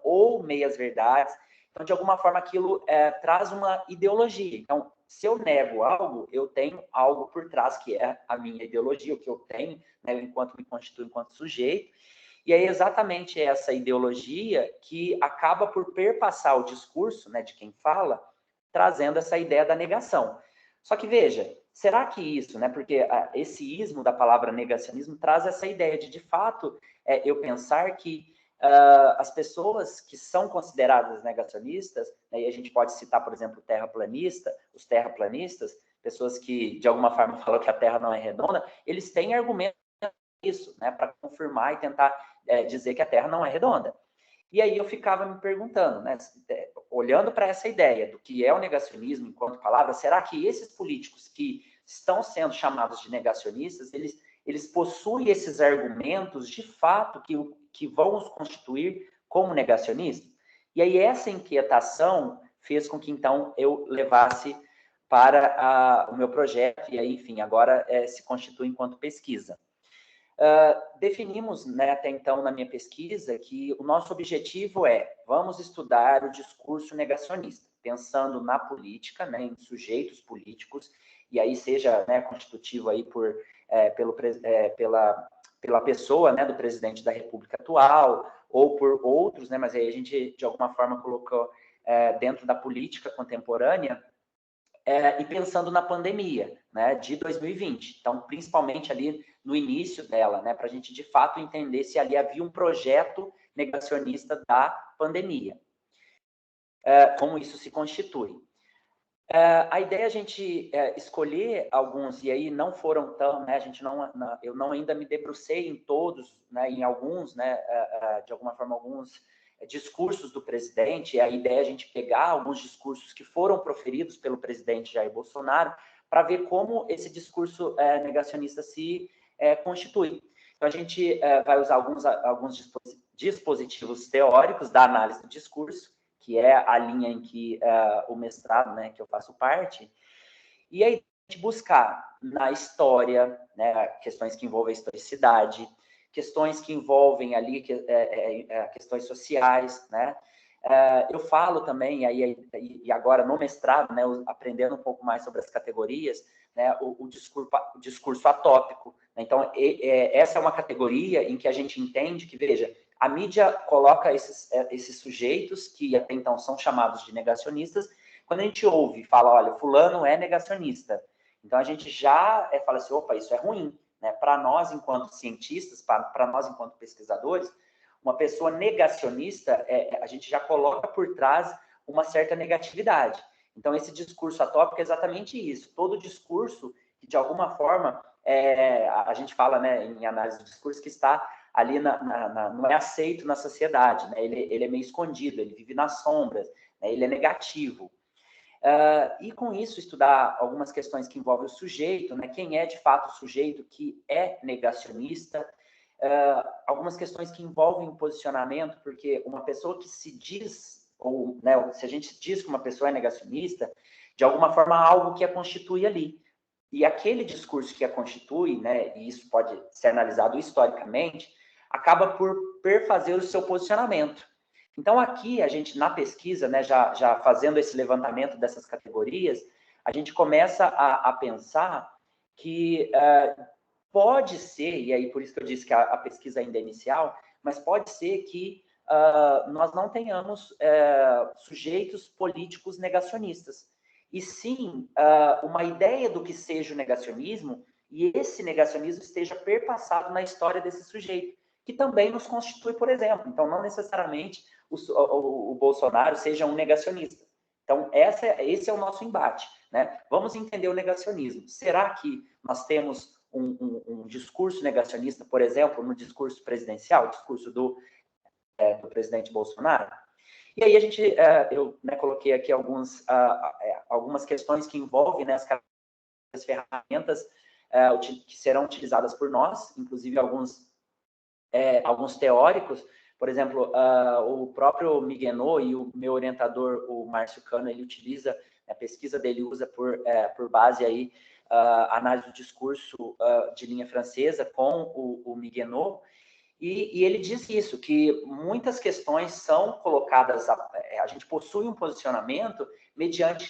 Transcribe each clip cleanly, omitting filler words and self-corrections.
ou meias-verdades. Então, de alguma forma, aquilo traz uma ideologia. Então, se eu nego algo, eu tenho algo por trás, que é a minha ideologia, o que eu tenho, né, enquanto me constituo enquanto sujeito. E é exatamente essa ideologia que acaba por perpassar o discurso, né, de quem fala, trazendo essa ideia da negação. Só que, veja, será que isso, né, porque esse ismo da palavra negacionismo traz essa ideia de fato, eu pensar que as pessoas que são consideradas negacionistas, né, e a gente pode citar, por exemplo, os terraplanistas, pessoas que, de alguma forma, falam que a Terra não é redonda, eles têm argumentos isso, né, para confirmar e tentar dizer que a Terra não é redonda. E aí eu ficava me perguntando, né, olhando para essa ideia do que é o negacionismo enquanto palavra, será que esses políticos que estão sendo chamados de negacionistas, eles possuem esses argumentos de fato que vão os constituir como negacionistas? E aí essa inquietação fez com que então eu levasse para o meu projeto, e aí, enfim, agora se constitui enquanto pesquisa. Definimos, né, até então na minha pesquisa, que o nosso objetivo vamos estudar o discurso negacionista, pensando na política, né, em sujeitos políticos, e aí seja, né, constitutivo aí pela pessoa, né, do presidente da República atual, ou por outros, né, mas aí a gente, de alguma forma, colocou dentro da política contemporânea, e pensando na pandemia, né, de 2020. Então, principalmente ali no início dela, né, para a gente de fato entender se ali havia um projeto negacionista da pandemia. Como isso se constitui. A ideia é a gente escolher alguns, e aí não foram tão, né, eu não ainda me debrucei em todos, né, em alguns, né, de alguma forma, alguns discursos do presidente. E a ideia é a gente pegar alguns discursos que foram proferidos pelo presidente Jair Bolsonaro para ver como esse discurso negacionista se constitui. Então, a gente vai usar alguns dispositivos teóricos da análise do discurso, que é a linha em que o mestrado, né, que eu faço parte, e aí a gente buscar na história, né, questões que envolvem a historicidade, questões que envolvem ali questões sociais, né? Eu falo também, e agora no mestrado, né, aprendendo um pouco mais sobre as categorias, né, o discurso atópico. Então, essa é uma categoria em que a gente entende que, veja, a mídia coloca esses sujeitos que até então são chamados de negacionistas. Quando a gente ouve e fala, olha, fulano é negacionista, então a gente já fala assim, opa, isso é ruim, né? Para nós, enquanto cientistas, para nós, enquanto pesquisadores, uma pessoa negacionista, a gente já coloca por trás uma certa negatividade. Então, esse discurso atópico é exatamente isso. Todo discurso que, de alguma forma, a gente fala, né, em análise do discurso, que está ali não é aceito na sociedade, né? Ele é meio escondido, ele vive nas sombras, né? Ele é negativo. E com isso, estudar algumas questões que envolvem o sujeito, né? Quem é de fato o sujeito que é negacionista, algumas questões que envolvem o posicionamento, porque uma pessoa que se diz, ou, né, se a gente diz que uma pessoa é negacionista, de alguma forma há algo que a constitui ali. E aquele discurso que a constitui, né, e isso pode ser analisado historicamente, acaba por perfazer o seu posicionamento. Então, aqui, a gente, na pesquisa, né, já fazendo esse levantamento dessas categorias, a gente começa a pensar que pode ser, e aí por isso que eu disse que a pesquisa ainda é inicial, mas pode ser que nós não tenhamos sujeitos políticos negacionistas, e sim uma ideia do que seja o negacionismo, e esse negacionismo esteja perpassado na história desse sujeito, que também nos constitui, por exemplo. Então, não necessariamente o Bolsonaro seja um negacionista. Então, esse é o nosso embate, né? Vamos entender o negacionismo. Será que nós temos um discurso negacionista, por exemplo, no discurso presidencial, o discurso do presidente Bolsonaro? E aí eu coloquei aqui algumas questões que envolvem, né, as ferramentas que serão utilizadas por nós, inclusive alguns teóricos. Por exemplo, o próprio Miguenot e o meu orientador, o Márcio Cano, ele utiliza, a pesquisa dele usa por base aí a análise do discurso de linha francesa com o Miguenot. E ele diz isso, que muitas questões são colocadas, a gente possui um posicionamento mediante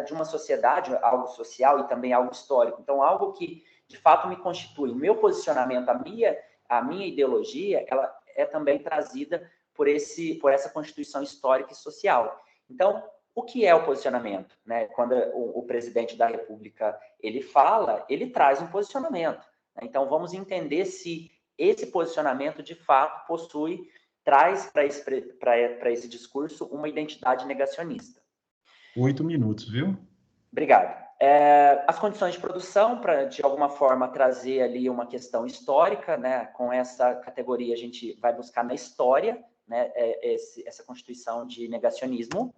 de uma sociedade, algo social e também algo histórico. Então, algo que, de fato, me constitui. O meu posicionamento, a minha ideologia, ela é também trazida por essa constituição histórica e social. Então, o que é o posicionamento? Né? Quando o presidente da República ele fala, ele traz um posicionamento. Né? Então, vamos entender se esse posicionamento, de fato, traz para esse discurso uma identidade negacionista. 8 minutos, viu? Obrigado. As condições de produção, para, de alguma forma, trazer ali uma questão histórica, né? Com essa categoria, a gente vai buscar na história, né? Essa constituição de negacionismo.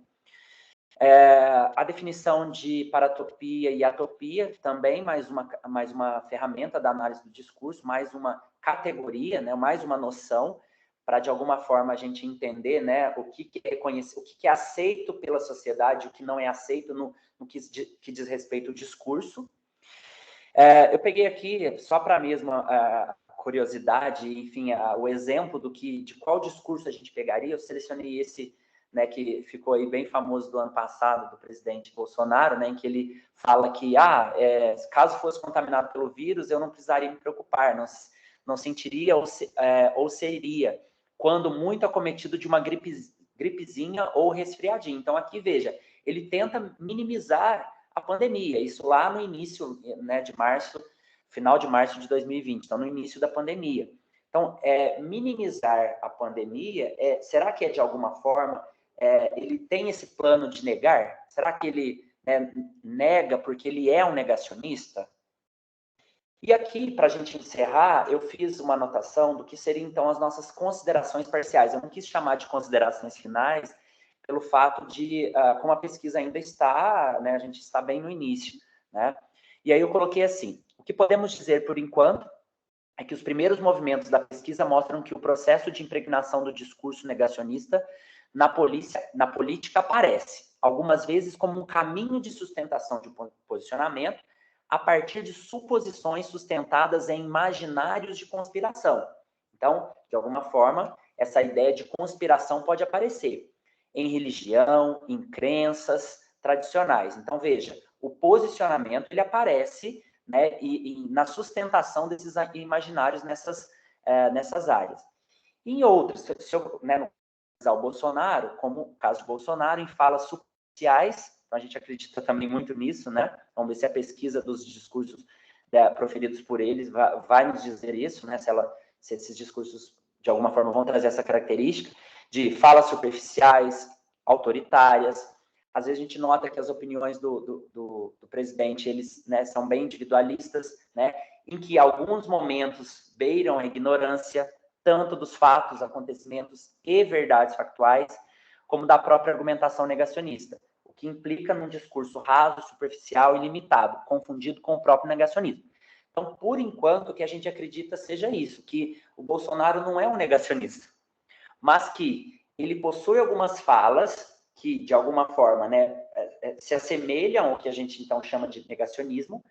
A definição de paratopia e atopia, também mais uma ferramenta da análise do discurso, mais uma categoria, né, mais uma noção, para de alguma forma a gente entender, né, o que é aceito pela sociedade, o que não é aceito no que diz respeito ao discurso. Eu peguei aqui, só para a mesma curiosidade, enfim, o exemplo de qual discurso a gente pegaria, eu selecionei esse, né, que ficou aí bem famoso do ano passado, do presidente Bolsonaro, né, em que ele fala que, caso fosse contaminado pelo vírus, eu não precisaria me preocupar, não sentiria ou seria, quando muito acometido de uma gripezinha ou resfriadinho. Então, aqui, veja, ele tenta minimizar a pandemia, isso lá no início, né, de março, final de março de 2020, então no início da pandemia. Então, minimizar a pandemia, será que de alguma forma ele tem esse plano de negar? Será que ele nega porque ele é um negacionista? E aqui, para a gente encerrar, eu fiz uma anotação do que seriam, então, as nossas considerações parciais. Eu não quis chamar de considerações finais, pelo fato de, como a pesquisa ainda está, né, a gente está bem no início, né? E aí eu coloquei assim, o que podemos dizer, por enquanto, é que os primeiros movimentos da pesquisa mostram que o processo de impregnação do discurso negacionista na política aparece, algumas vezes como um caminho de sustentação de um posicionamento, a partir de suposições sustentadas em imaginários de conspiração. Então, de alguma forma, essa ideia de conspiração pode aparecer em religião, em crenças tradicionais. Então, veja, o posicionamento ele aparece, né, e na sustentação desses imaginários nessas áreas. Em outros, se eu, né, no caso do Bolsonaro, como o caso do Bolsonaro, em falas superficiais, então a gente acredita também muito nisso, né? Vamos ver se a pesquisa dos discursos proferidos por eles vai nos dizer isso, né? Se esses discursos, de alguma forma, vão trazer essa característica de falas superficiais, autoritárias. Às vezes a gente nota que as opiniões do presidente, eles, né, são bem individualistas, né? Em que alguns momentos beiram a ignorância, tanto dos fatos, acontecimentos e verdades factuais, como da própria argumentação negacionista, o que implica num discurso raso, superficial e limitado, confundido com o próprio negacionismo. Então, por enquanto, o que a gente acredita seja isso, que o Bolsonaro não é um negacionista, mas que ele possui algumas falas que, de alguma forma, né, se assemelham ao que a gente, então, chama de negacionismo,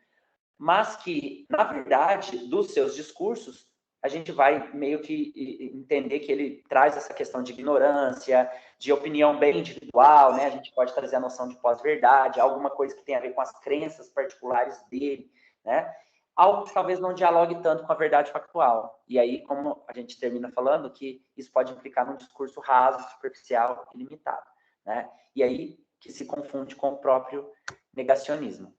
mas que, na verdade, dos seus discursos, a gente vai meio que entender que ele traz essa questão de ignorância, de opinião bem individual, né? A gente pode trazer a noção de pós-verdade, alguma coisa que tem a ver com as crenças particulares dele, né? Algo que talvez não dialogue tanto com a verdade factual. E aí, como a gente termina falando, que isso pode implicar num discurso raso, superficial e limitado, né? E aí que se confunde com o próprio negacionismo.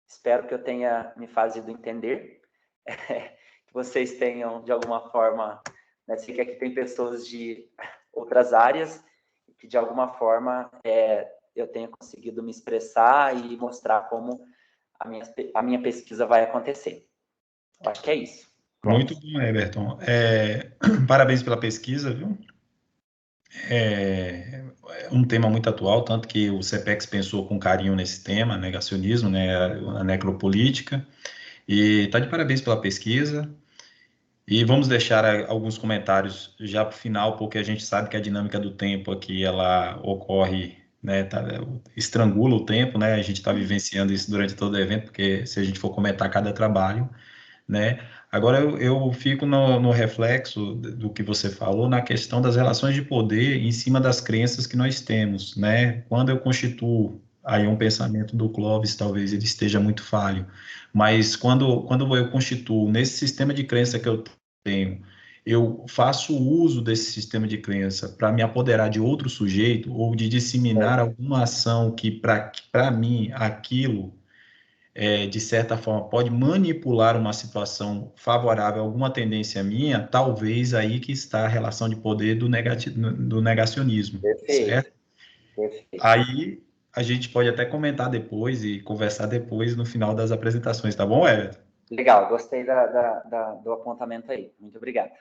Espero que eu tenha me fazido entender, que vocês tenham, de alguma forma, né, sei que aqui tem pessoas de outras áreas, que, de alguma forma, eu tenha conseguido me expressar e mostrar como a minha pesquisa vai acontecer. Eu acho que é isso. Pronto. Muito bom, Everton. Parabéns pela pesquisa, viu? É um tema muito atual, tanto que o CPEX pensou com carinho nesse tema, negacionismo, né, a necropolítica, e está de parabéns pela pesquisa. E vamos deixar alguns comentários já para o final, porque a gente sabe que a dinâmica do tempo aqui, ela ocorre, né, estrangula o tempo, né, a gente está vivenciando isso durante todo o evento, porque se a gente for comentar cada trabalho, né, Agora, eu fico no reflexo do que você falou, na questão das relações de poder em cima das crenças que nós temos, né? Quando eu constituo, aí um pensamento do Clóvis, talvez ele esteja muito falho, mas quando eu constituo nesse sistema de crença que eu tenho, eu faço uso desse sistema de crença para me apoderar de outro sujeito ou de disseminar alguma ação que, para mim, aquilo de certa forma, pode manipular uma situação favorável a alguma tendência minha, talvez aí que está a relação de poder do negacionismo, Perfeito, certo? perfeito. Aí a gente pode até comentar depois e conversar depois no final das apresentações, tá bom, Everton? Legal, gostei do apontamento aí. Muito obrigado.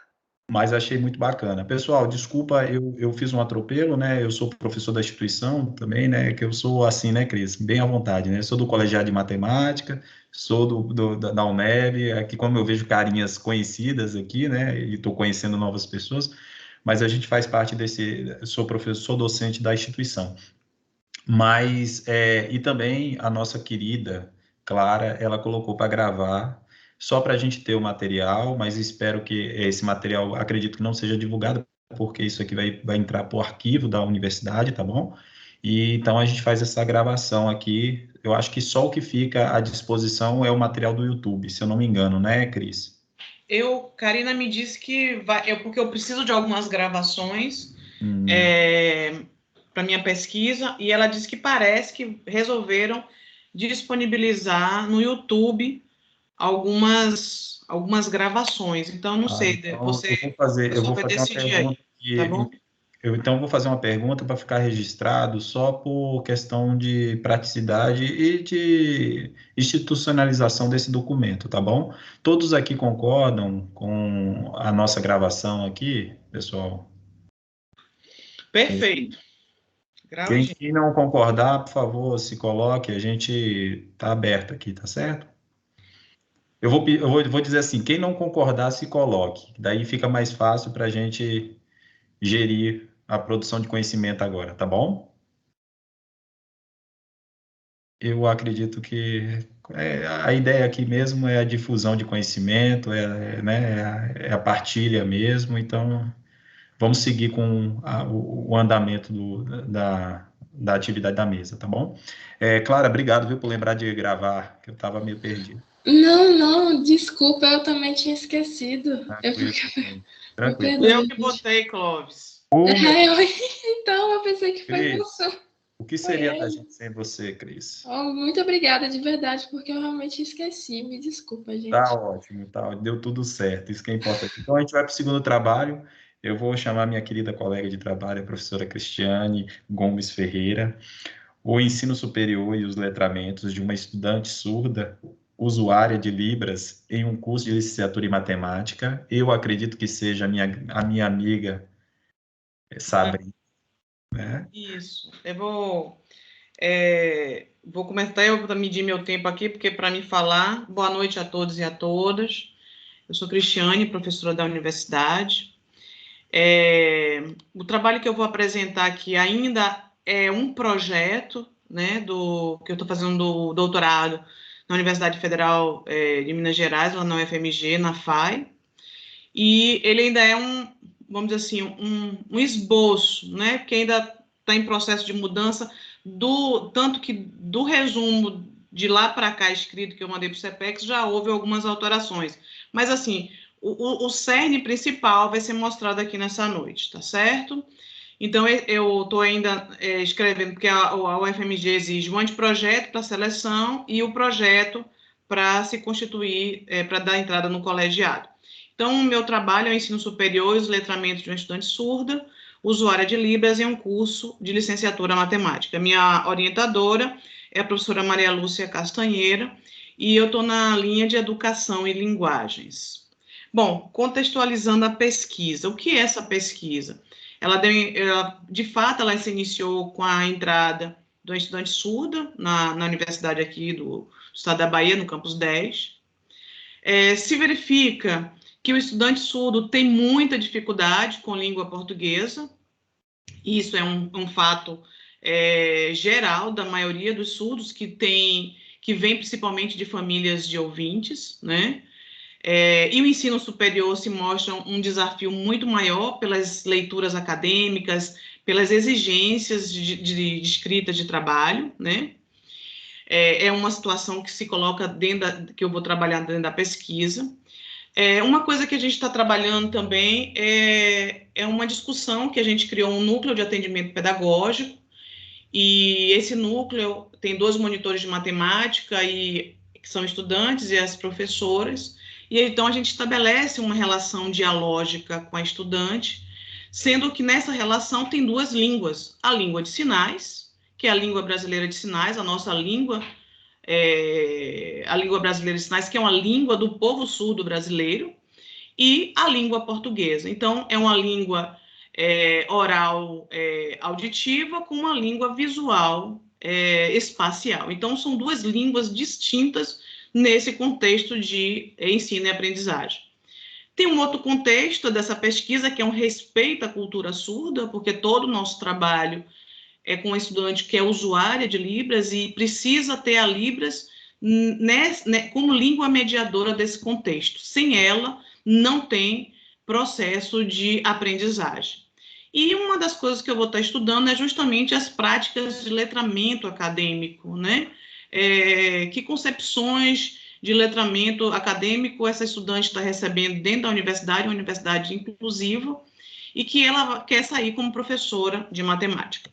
Mas achei muito bacana. Pessoal, desculpa, eu fiz um atropelo, né? Eu sou professor da instituição também, né? Que eu sou assim, né, Cris? Bem à vontade, né? Sou do Colegiado de Matemática, sou da UNEB, aqui como eu vejo carinhas conhecidas aqui, né? E estou conhecendo novas pessoas, mas a gente faz parte sou professor, sou docente da instituição. Mas, e também a nossa querida Clara, ela colocou para gravar, só para a gente ter o material, mas espero que esse material, acredito que não seja divulgado, porque isso aqui vai entrar para o arquivo da universidade, tá bom? E então a gente faz essa gravação aqui. Eu acho que só o que fica à disposição é o material do YouTube, se eu não me engano, né, Cris? Karina me disse que porque eu preciso de algumas gravações para minha pesquisa, e ela disse que parece que resolveram disponibilizar no YouTube algumas gravações. Então, não sei, Então você eu vou vai fazer uma decidir aí, pergunta tá bom? Então, vou fazer uma pergunta para ficar registrado só por questão de praticidade e de institucionalização desse documento, tá bom? Todos aqui concordam com a nossa gravação aqui, pessoal? Perfeito. Quem não concordar, por favor, se coloque, a gente está aberto aqui, tá certo? Eu vou dizer assim, quem não concordar, se coloque. Daí fica mais fácil para a gente gerir a produção de conhecimento agora, tá bom? Eu acredito que a ideia aqui mesmo é a difusão de conhecimento, né, é a partilha mesmo, então vamos seguir com o andamento da atividade da mesa, tá bom? Clara, obrigado, viu, por lembrar de gravar, que eu estava meio perdido. Não, desculpa, eu também tinha esquecido. Tranquilo. Eu que botei, Clóvis. Então, eu pensei que foi Cris, você. o que seria da gente sem você, Cris? Muito obrigada, de verdade, porque eu realmente esqueci. Me desculpa, gente. Tá ótimo, deu tudo certo, isso que é importante. Então, a gente vai para o segundo trabalho. Eu vou chamar minha querida colega de trabalho, a professora Cristiane Gomes Ferreira. O ensino superior e os letramentos de uma estudante surda, usuária de Libras, em um curso de licenciatura em matemática. Eu acredito que seja a minha amiga Sabrina, né? Isso. Eu vou começar, eu vou medir meu tempo aqui, porque para me falar, boa noite a todos e a todas. Eu sou Cristiane, professora da universidade. O trabalho que eu vou apresentar aqui ainda é um projeto, né, que eu estou fazendo do doutorado na Universidade Federal de Minas Gerais, lá na UFMG, na FAI, e ele ainda é vamos dizer assim, um esboço, né, porque ainda está em processo de mudança, tanto que do resumo de lá para cá escrito que eu mandei para o CPEX, já houve algumas alterações, mas assim, o cerne principal vai ser mostrado aqui nessa noite, tá certo? Então, eu estou ainda escrevendo, porque a UFMG exige um anteprojeto para seleção e o projeto para se constituir, para dar entrada no colegiado. Então, o meu trabalho é o ensino superior e os letramentos de uma estudante surda, usuária de Libras, em um curso de licenciatura em matemática. Minha orientadora é a professora Maria Lúcia Castanheira, e eu estou na linha de educação e linguagens. Bom, contextualizando a pesquisa. O que é essa pesquisa? De fato, ela se iniciou com a entrada de uma estudante surda na universidade aqui do estado da Bahia, no campus 10. Se verifica que o estudante surdo tem muita dificuldade com língua portuguesa. Isso é um fato geral da maioria dos surdos que vêm principalmente de famílias de ouvintes, né? E o ensino superior se mostra um desafio muito maior pelas leituras acadêmicas, pelas exigências de escrita de trabalho, né? É uma situação que se coloca que eu vou trabalhar dentro da pesquisa. Uma coisa que a gente está trabalhando também é uma discussão que a gente criou um núcleo de atendimento pedagógico, e esse núcleo tem 2 monitores de matemática, que são estudantes, e as professoras, e então a gente estabelece uma relação dialógica com a estudante, sendo que nessa relação tem 2 línguas, a língua de sinais, que é a língua brasileira de sinais, a nossa língua, a língua brasileira de sinais, que é uma língua do povo surdo brasileiro, e a língua portuguesa. Então, é uma língua oral auditiva com uma língua visual espacial. Então, são 2 línguas distintas nesse contexto de ensino e aprendizagem. Tem um outro contexto dessa pesquisa, que é um respeito à cultura surda, porque todo o nosso trabalho é com um estudante que é usuária de Libras e precisa ter a Libras como língua mediadora desse contexto. Sem ela, não tem processo de aprendizagem. E uma das coisas que eu vou estar estudando é justamente as práticas de letramento acadêmico, né? Que concepções de letramento acadêmico essa estudante está recebendo dentro da universidade, uma universidade inclusiva, e que ela quer sair como professora de matemática.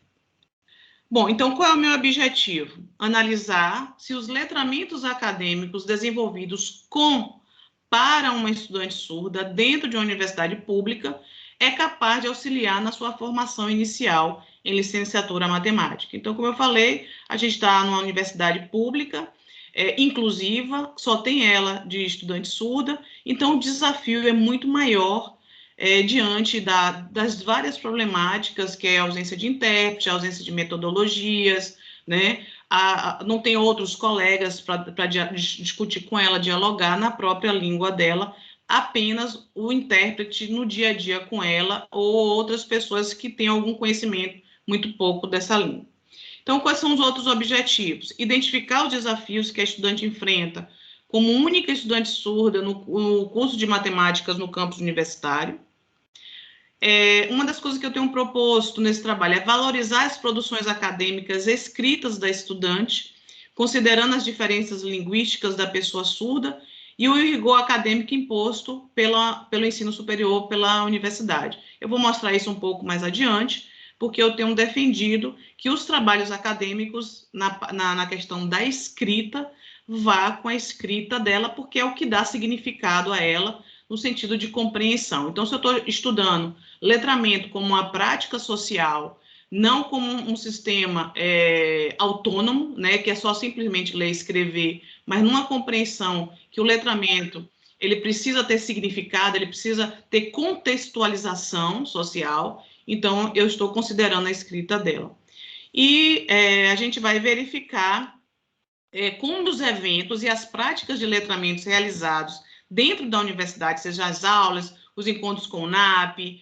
Bom, então, qual é o meu objetivo? Analisar se os letramentos acadêmicos desenvolvidos para uma estudante surda dentro de uma universidade pública é capaz de auxiliar na sua formação inicial em licenciatura matemática. Então, como eu falei, a gente está numa universidade pública, inclusiva, só tem ela de estudante surda, então o desafio é muito maior diante das várias problemáticas, que é a ausência de intérprete, a ausência de metodologias, né? Não tem outros colegas para discutir com ela, dialogar na própria língua dela, apenas o intérprete no dia a dia com ela ou outras pessoas que têm algum conhecimento muito pouco dessa língua. Então, quais são os outros objetivos? Identificar os desafios que a estudante enfrenta como única estudante surda no curso de matemáticas no campus universitário. Uma das coisas que eu tenho proposto nesse trabalho é valorizar as produções acadêmicas escritas da estudante, considerando as diferenças linguísticas da pessoa surda e o rigor acadêmico imposto pelo ensino superior, pela universidade. Eu vou mostrar isso um pouco mais adiante, porque eu tenho defendido que os trabalhos acadêmicos, na questão da escrita, vá com a escrita dela, porque é o que dá significado a ela, no sentido de compreensão. Então, se eu estou estudando letramento como uma prática social, não como um sistema autônomo, né, que é só simplesmente ler e escrever, mas numa compreensão que o letramento ele precisa ter significado, ele precisa ter contextualização social, então eu estou considerando a escrita dela. E a gente vai verificar como os eventos e as práticas de letramentos realizados dentro da universidade, seja as aulas, os encontros com o NAP,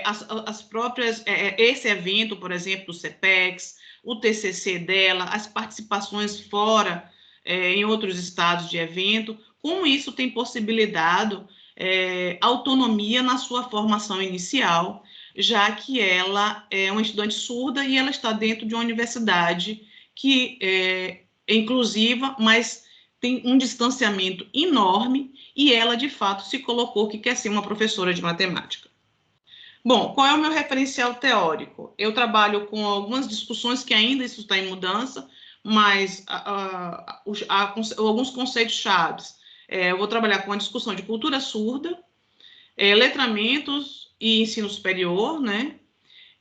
as próprias, esse evento, por exemplo, do CPEX, o TCC dela, as participações fora, em outros estados de evento, como isso tem possibilitado autonomia na sua formação inicial, já que ela é uma estudante surda e ela está dentro de uma universidade que é inclusiva, mas tem um distanciamento enorme, e ela, de fato, se colocou que quer ser uma professora de matemática. Bom, qual é o meu referencial teórico? Eu trabalho com algumas discussões que ainda isso está em mudança, mas alguns conceitos chaves. Eu vou trabalhar com a discussão de cultura surda, letramentos e ensino superior, né?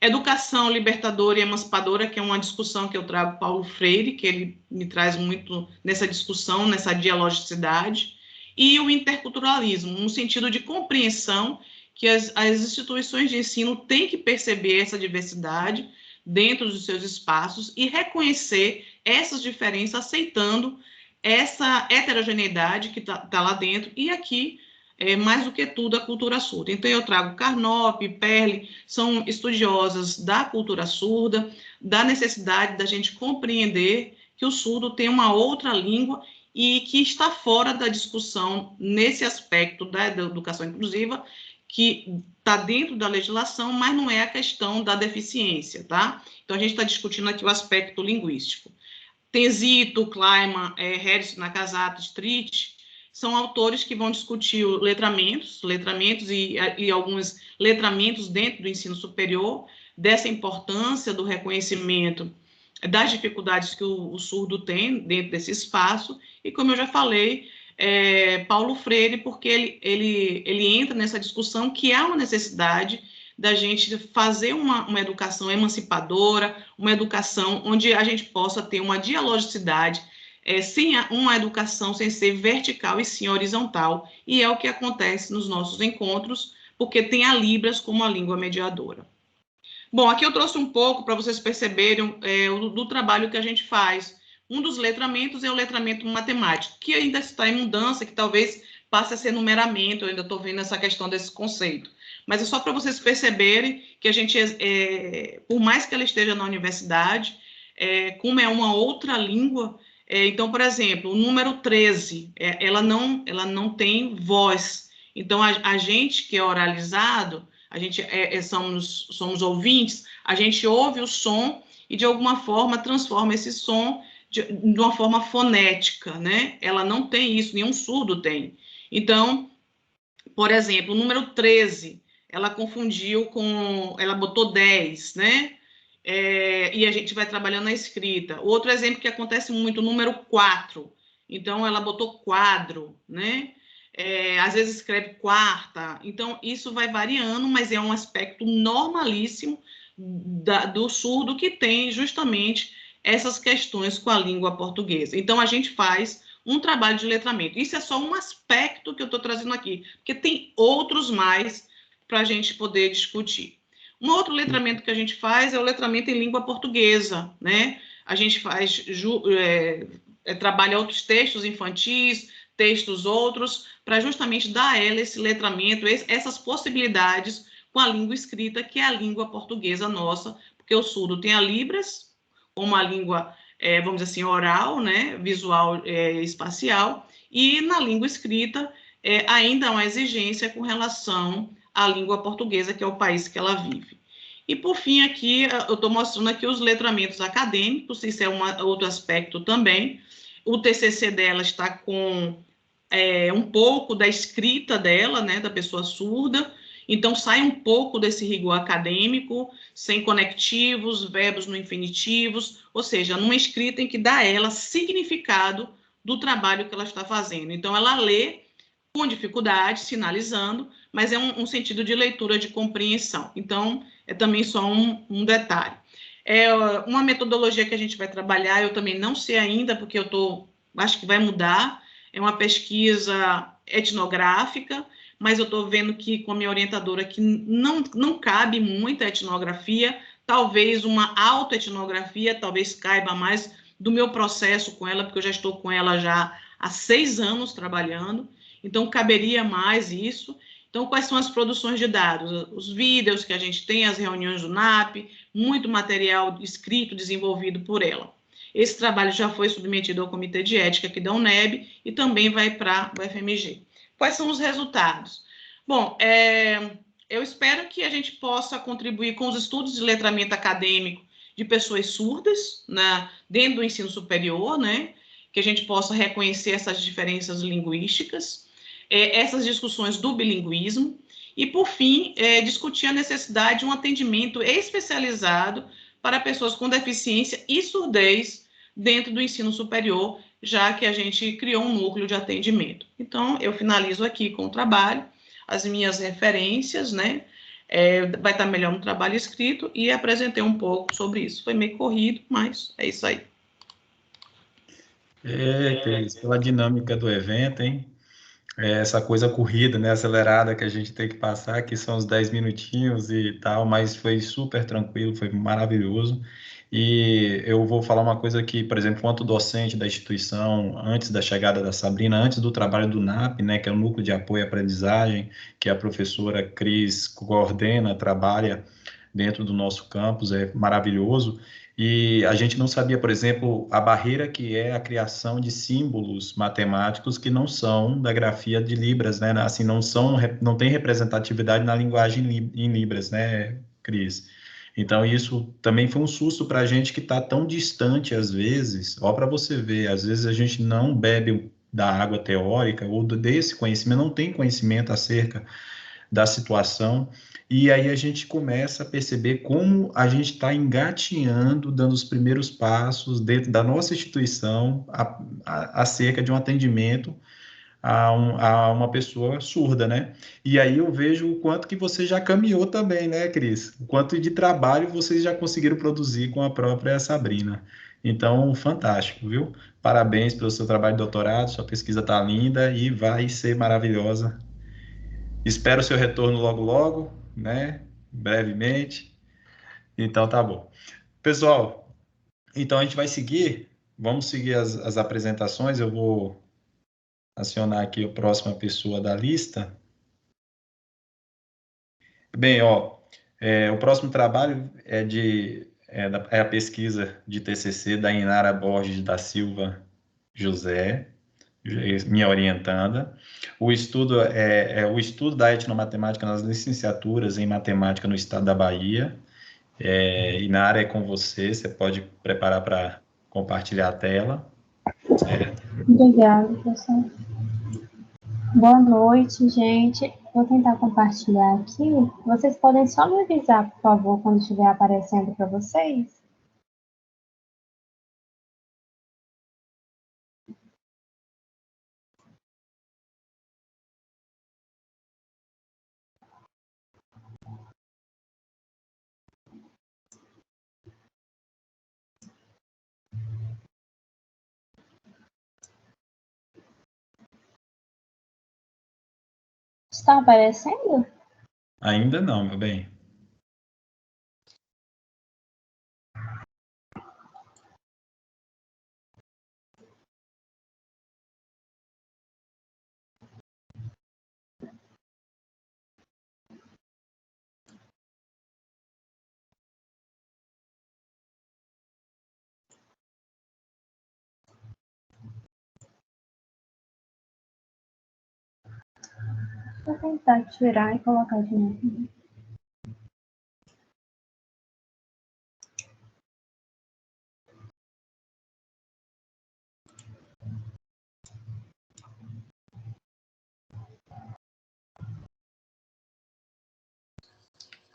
Educação libertadora e emancipadora, que é uma discussão que eu trago Paulo Freire, que ele me traz muito nessa discussão, nessa dialogicidade, e o interculturalismo, no sentido de compreensão que as instituições de ensino têm que perceber essa diversidade dentro dos seus espaços e reconhecer essas diferenças, aceitando essa heterogeneidade que está lá dentro, e aqui, mais do que tudo, a cultura surda. Então, eu trago Carnop, Perle, são estudiosas da cultura surda, da necessidade da gente compreender que o surdo tem uma outra língua e que está fora da discussão nesse aspecto da educação inclusiva, que está dentro da legislação, mas não é a questão da deficiência, tá? Então, a gente está discutindo aqui o aspecto linguístico. Tenzito, Kleiman, Harrison, Nakazato, Street, são autores que vão discutir letramentos e alguns letramentos dentro do ensino superior, dessa importância do reconhecimento das dificuldades que o surdo tem dentro desse espaço, e como eu já falei, Paulo Freire, porque ele entra nessa discussão que há uma necessidade da gente fazer uma educação emancipadora, uma educação onde a gente possa ter uma dialogicidade, sem uma educação sem ser vertical e sim horizontal, e é o que acontece nos nossos encontros, porque tem a Libras como a língua mediadora. Bom, aqui eu trouxe um pouco para vocês perceberem do trabalho que a gente faz. Um dos letramentos é o letramento matemático, que ainda está em mudança, que talvez passe a ser numeramento, eu ainda estou vendo essa questão desse conceito. Mas é só para vocês perceberem que a gente, por mais que ela esteja na universidade, como é uma outra língua, então, por exemplo, o número 13, ela não tem voz. Então, a gente que é oralizado, a gente somos ouvintes, a gente ouve o som e, de alguma forma, transforma esse som de uma forma fonética, né? Ela não tem isso, nenhum surdo tem. Então, por exemplo, o número 13, ela confundiu ela botou 10, né? E a gente vai trabalhando na escrita. Outro exemplo que acontece muito, o número 4. Então, ela botou quadro, né? Às vezes escreve quarta. Então, isso vai variando, mas é um aspecto normalíssimo do surdo que tem justamente essas questões com a língua portuguesa. Então, a gente faz um trabalho de letramento. Isso é só um aspecto que eu estou trazendo aqui, porque tem outros mais para a gente poder discutir. Um outro letramento que a gente faz é o letramento em língua portuguesa, né? A gente trabalha outros textos infantis, textos outros, para justamente dar a ela esse letramento, essas possibilidades com a língua escrita, que é a língua portuguesa nossa, porque o surdo tem a Libras, como a língua, vamos dizer assim, oral, né? Visual, espacial, e na língua escrita ainda há uma exigência com relação à língua portuguesa, que é o país que ela vive. E, por fim, aqui, eu estou mostrando aqui os letramentos acadêmicos, isso é outro aspecto também. O TCC dela está com um pouco da escrita dela, né, da pessoa surda, então sai um pouco desse rigor acadêmico, sem conectivos, verbos no infinitivos, ou seja, numa escrita em que dá a ela significado do trabalho que ela está fazendo. Então, ela lê com dificuldade, sinalizando, mas é um sentido de leitura, de compreensão. Então, é também só um detalhe. Uma metodologia que a gente vai trabalhar, eu também não sei ainda, porque acho que vai mudar, é uma pesquisa etnográfica, mas eu estou vendo que, com a minha orientadora, que não cabe muita etnografia, talvez uma autoetnografia, talvez caiba mais do meu processo com ela, porque eu já estou com ela já há 6 anos trabalhando, então caberia mais isso. Então, quais são as produções de dados? Os vídeos que a gente tem, as reuniões do NAP, muito material escrito, desenvolvido por ela. Esse trabalho já foi submetido ao Comitê de Ética aqui da UNEB e também vai para o UFMG. Quais são os resultados? Bom, eu espero que a gente possa contribuir com os estudos de letramento acadêmico de pessoas surdas, dentro do ensino superior, né? Que a gente possa reconhecer essas diferenças linguísticas, essas discussões do bilinguismo, e, por fim, discutir a necessidade de um atendimento especializado para pessoas com deficiência e surdez dentro do ensino superior, já que a gente criou um núcleo de atendimento. Então, eu finalizo aqui com o trabalho, as minhas referências, né? Vai estar melhor no trabalho escrito, e apresentei um pouco sobre isso. Foi meio corrido, mas é isso aí. Cris, pela dinâmica do evento, hein? Essa coisa corrida, né, acelerada que a gente tem que passar, que são os 10 minutinhos e tal, mas foi super tranquilo, foi maravilhoso. E eu vou falar uma coisa que, por exemplo, quanto docente da instituição, antes da chegada da Sabrina, antes do trabalho do NAP, né, que é o Núcleo de Apoio à Aprendizagem, que a professora Cris coordena, trabalha dentro do nosso campus, é maravilhoso. E a gente não sabia, por exemplo, a barreira que é a criação de símbolos matemáticos que não são da grafia de Libras, né? Assim, não tem representatividade na linguagem em Libras, né, Cris? Então, isso também foi um susto para a gente que está tão distante, às vezes. Ó, para você ver, às vezes a gente não bebe da água teórica ou desse conhecimento, não tem conhecimento acerca da situação, e aí a gente começa a perceber como a gente está engatinhando, dando os primeiros passos dentro da nossa instituição acerca de um atendimento a uma pessoa surda, né? E aí eu vejo o quanto que você já caminhou também, né, Cris? O quanto de trabalho vocês já conseguiram produzir com a própria Sabrina. Então, fantástico, viu? Parabéns pelo seu trabalho de doutorado, sua pesquisa está linda e vai ser maravilhosa. Espero o seu retorno logo, logo, né? Brevemente. Então, tá bom. Pessoal, então a gente vai seguir. Vamos seguir as apresentações. Eu vou acionar aqui a próxima pessoa da lista. Bem, ó, o próximo trabalho é a pesquisa de TCC da Inara Borges da Silva José, minha orientanda. O estudo da etnomatemática nas licenciaturas em matemática no estado da Bahia. Inara, é com você, você pode preparar para compartilhar a tela. Certo? Obrigada, professor. Boa noite, gente. Vou tentar compartilhar aqui. Vocês podem só me avisar, por favor, quando estiver aparecendo para vocês? Está aparecendo? Ainda não, meu bem. Vou tentar tirar e colocar de novo.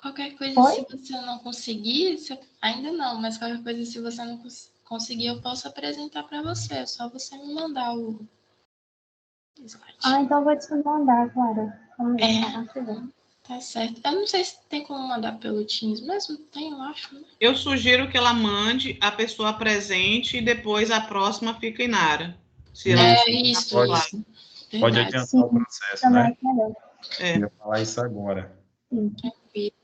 Qualquer coisa, Oi? se você não conseguir, ainda não, mas qualquer coisa, se você não conseguir, eu posso apresentar para você. É só você me mandar o slide. Então eu vou te mandar, Clara. Tá certo. Eu não sei se tem como mandar pelo Teams mesmo. Tem, eu acho, né? Eu sugiro que ela mande a pessoa presente e depois a próxima fica Inara. Se ela Isso. Pode Verdade. adiantar Sim, o processo, também né? quero. Eu ia falar isso agora. Tranquilo.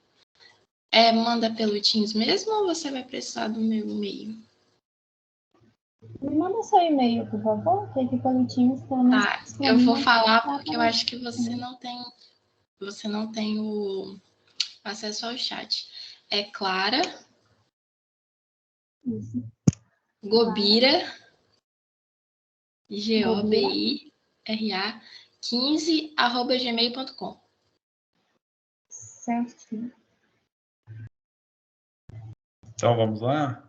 Manda pelo Teams mesmo ou você vai precisar do meu e-mail? Me manda seu e-mail, por favor, que aqui pelo Teams pelo menos. Tá, eu vou falar porque eu acho que você não tem o acesso ao chat. É Clara Isso. Gobira, GOBIRA 15@gmail.com. Certinho. Então, vamos lá?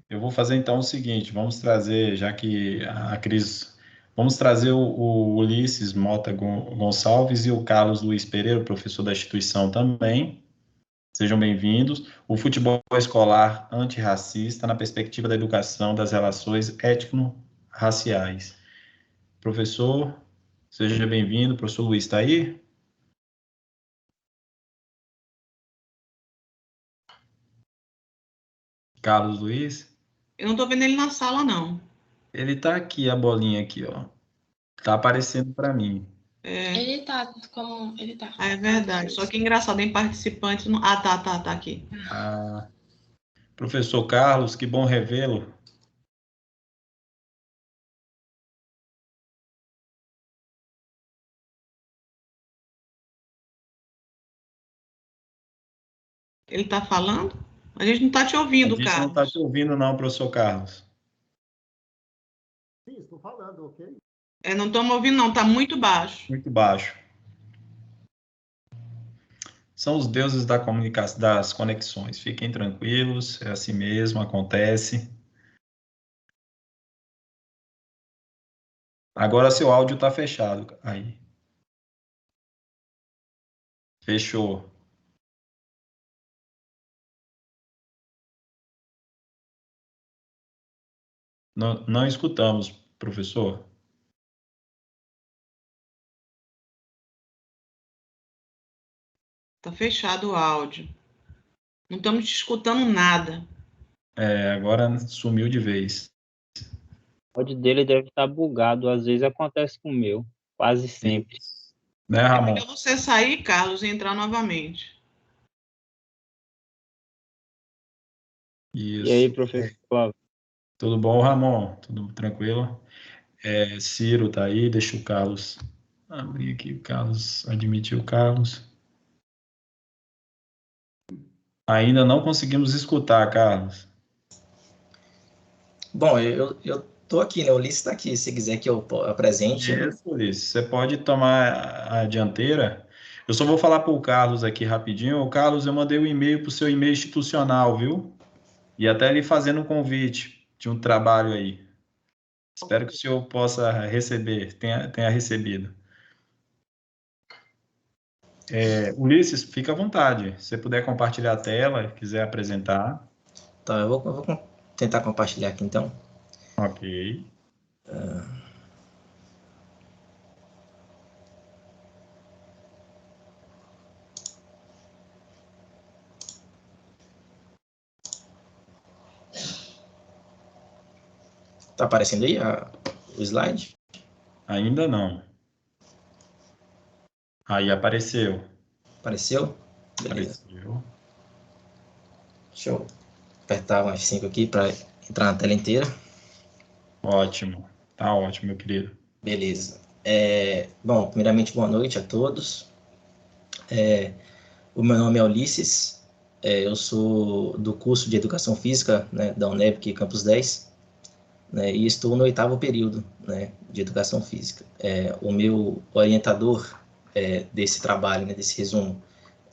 Eu vou fazer então o seguinte, vamos trazer, já que a Cris... Vamos trazer o Ulisses Mota Gonçalves e o Carlos Luiz Pereira, professor da instituição também. Sejam bem-vindos. O futebol escolar antirracista na perspectiva da educação das relações étnico-raciais. Professor, seja bem-vindo. O professor Luiz está aí? Carlos Luiz? Eu não estou vendo ele na sala, não. Ele está aqui, a bolinha aqui, ó. Está aparecendo para mim. Ele tá como... Ele tá. É verdade. Só que engraçado, em participantes... Não... tá aqui. Professor Carlos, que bom revê-lo. Ele está falando? A gente não está te ouvindo, A gente Carlos. não está te ouvindo, não, professor Carlos. Sim, estou falando, ok? Não estamos ouvindo, não. Está muito baixo. Muito baixo. São os deuses da comunicação, das conexões. Fiquem tranquilos, é assim mesmo, acontece. Agora seu áudio está fechado. Aí. Fechou. Não, não escutamos, professor. Está fechado o áudio. Não estamos te escutando nada. Agora sumiu de vez. O áudio dele deve estar bugado, às vezes acontece com o meu, quase sempre. Né, É Ramon? melhor você sair, Carlos, e entrar novamente. Isso. E aí, professor Cláudio? Tudo bom, Ramon? Tudo tranquilo? Ciro tá aí, deixa o Carlos abrir aqui. O Carlos admitiu o Carlos. Ainda não conseguimos escutar, Carlos. Bom, eu tô aqui, né? O Ulisses está aqui, se quiser que eu apresente. Isso, Ulisses. Você pode tomar a dianteira. Eu só vou falar para o Carlos aqui rapidinho. Ô, Carlos, eu mandei um e-mail para o seu e-mail institucional, viu? E até lhe fazendo um convite de um trabalho aí. Espero que o senhor possa receber, tenha recebido. Ulisses, fica à vontade. Se você puder compartilhar a tela, quiser apresentar. Tá, eu vou tentar compartilhar aqui, então. Ok. Tá aparecendo aí o slide? Ainda não. Aí apareceu. Apareceu? Beleza. Apareceu. Deixa eu apertar um F5 aqui para entrar na tela inteira. Ótimo. Tá ótimo, meu querido. Beleza. Bom, primeiramente, boa noite a todos. O meu nome é Ulisses. Eu sou do curso de Educação Física, né, da UNEP Campus 10, né, e estou no 8º período, né, de Educação Física. O meu orientador desse trabalho, né, desse resumo,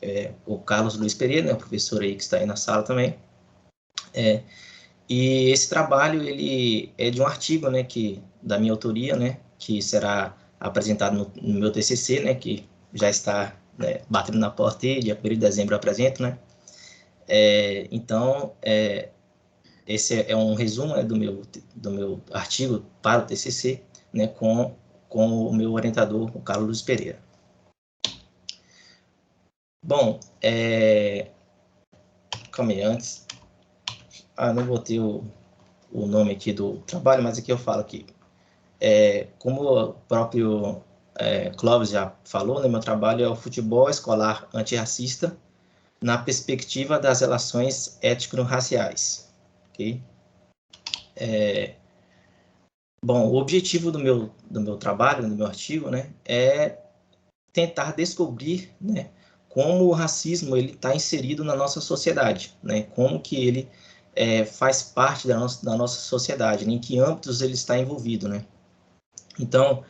é o Carlos Luiz Pereira, né, o professor aí que está aí na sala também. E esse trabalho, ele é de um artigo, né, da minha autoria, né, que será apresentado no meu TCC, né, que já está, né, batendo na porta e dia 1º de dezembro eu apresento, né. Então, esse é um resumo, né, do meu artigo para o TCC, né, com o meu orientador, o Carlos Luiz Pereira. Bom, calma aí, antes... não botei o nome aqui do trabalho, mas aqui eu falo aqui. Como o próprio Clóvis já falou, né, meu trabalho é o futebol escolar antirracista na perspectiva das relações étnico-raciais. Okay? Bom, o objetivo do meu trabalho, do meu artigo, né, é tentar descobrir, né, como o racismo está inserido na nossa sociedade, né, como que ele faz parte da nossa sociedade, né, em que âmbitos ele está envolvido, né. Então,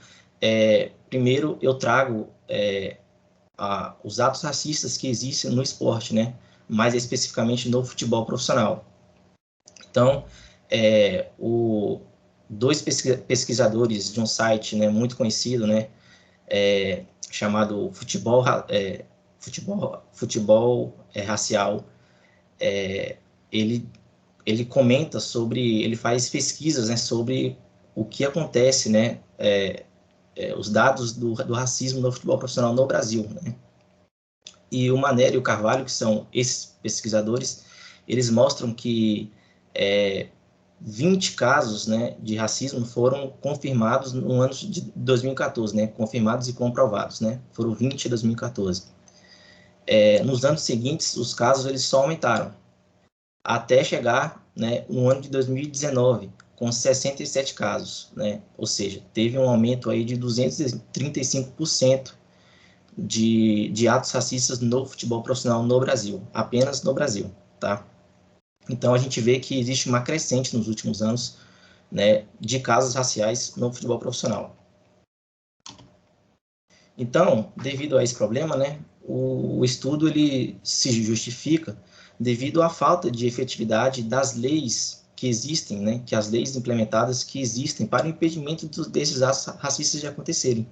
primeiro eu trago os atos racistas que existem no esporte, né, mais especificamente no futebol profissional. Então, dois pesquisadores de um site, né, muito conhecido, né, chamado Futebol Racial, ele comenta sobre, ele faz pesquisas, né, sobre o que acontece, né, os dados do racismo no futebol profissional no Brasil, né? E o Manera e o Carvalho, que são esses pesquisadores, eles mostram que 20 casos, né, de racismo foram confirmados no ano de 2014, né, confirmados e comprovados, né, foram 20 em 2014. Nos anos seguintes, os casos eles só aumentaram, até chegar, né, no ano de 2019, com 67 casos, né, ou seja, teve um aumento aí de 235% de atos racistas no futebol profissional no Brasil, apenas no Brasil, tá? Então, a gente vê que existe uma crescente nos últimos anos, né, de casos raciais no futebol profissional. Então, devido a esse problema, né, o estudo ele se justifica devido à falta de efetividade das leis que existem, né, que as leis implementadas que existem para o impedimento desses atos racistas de acontecerem.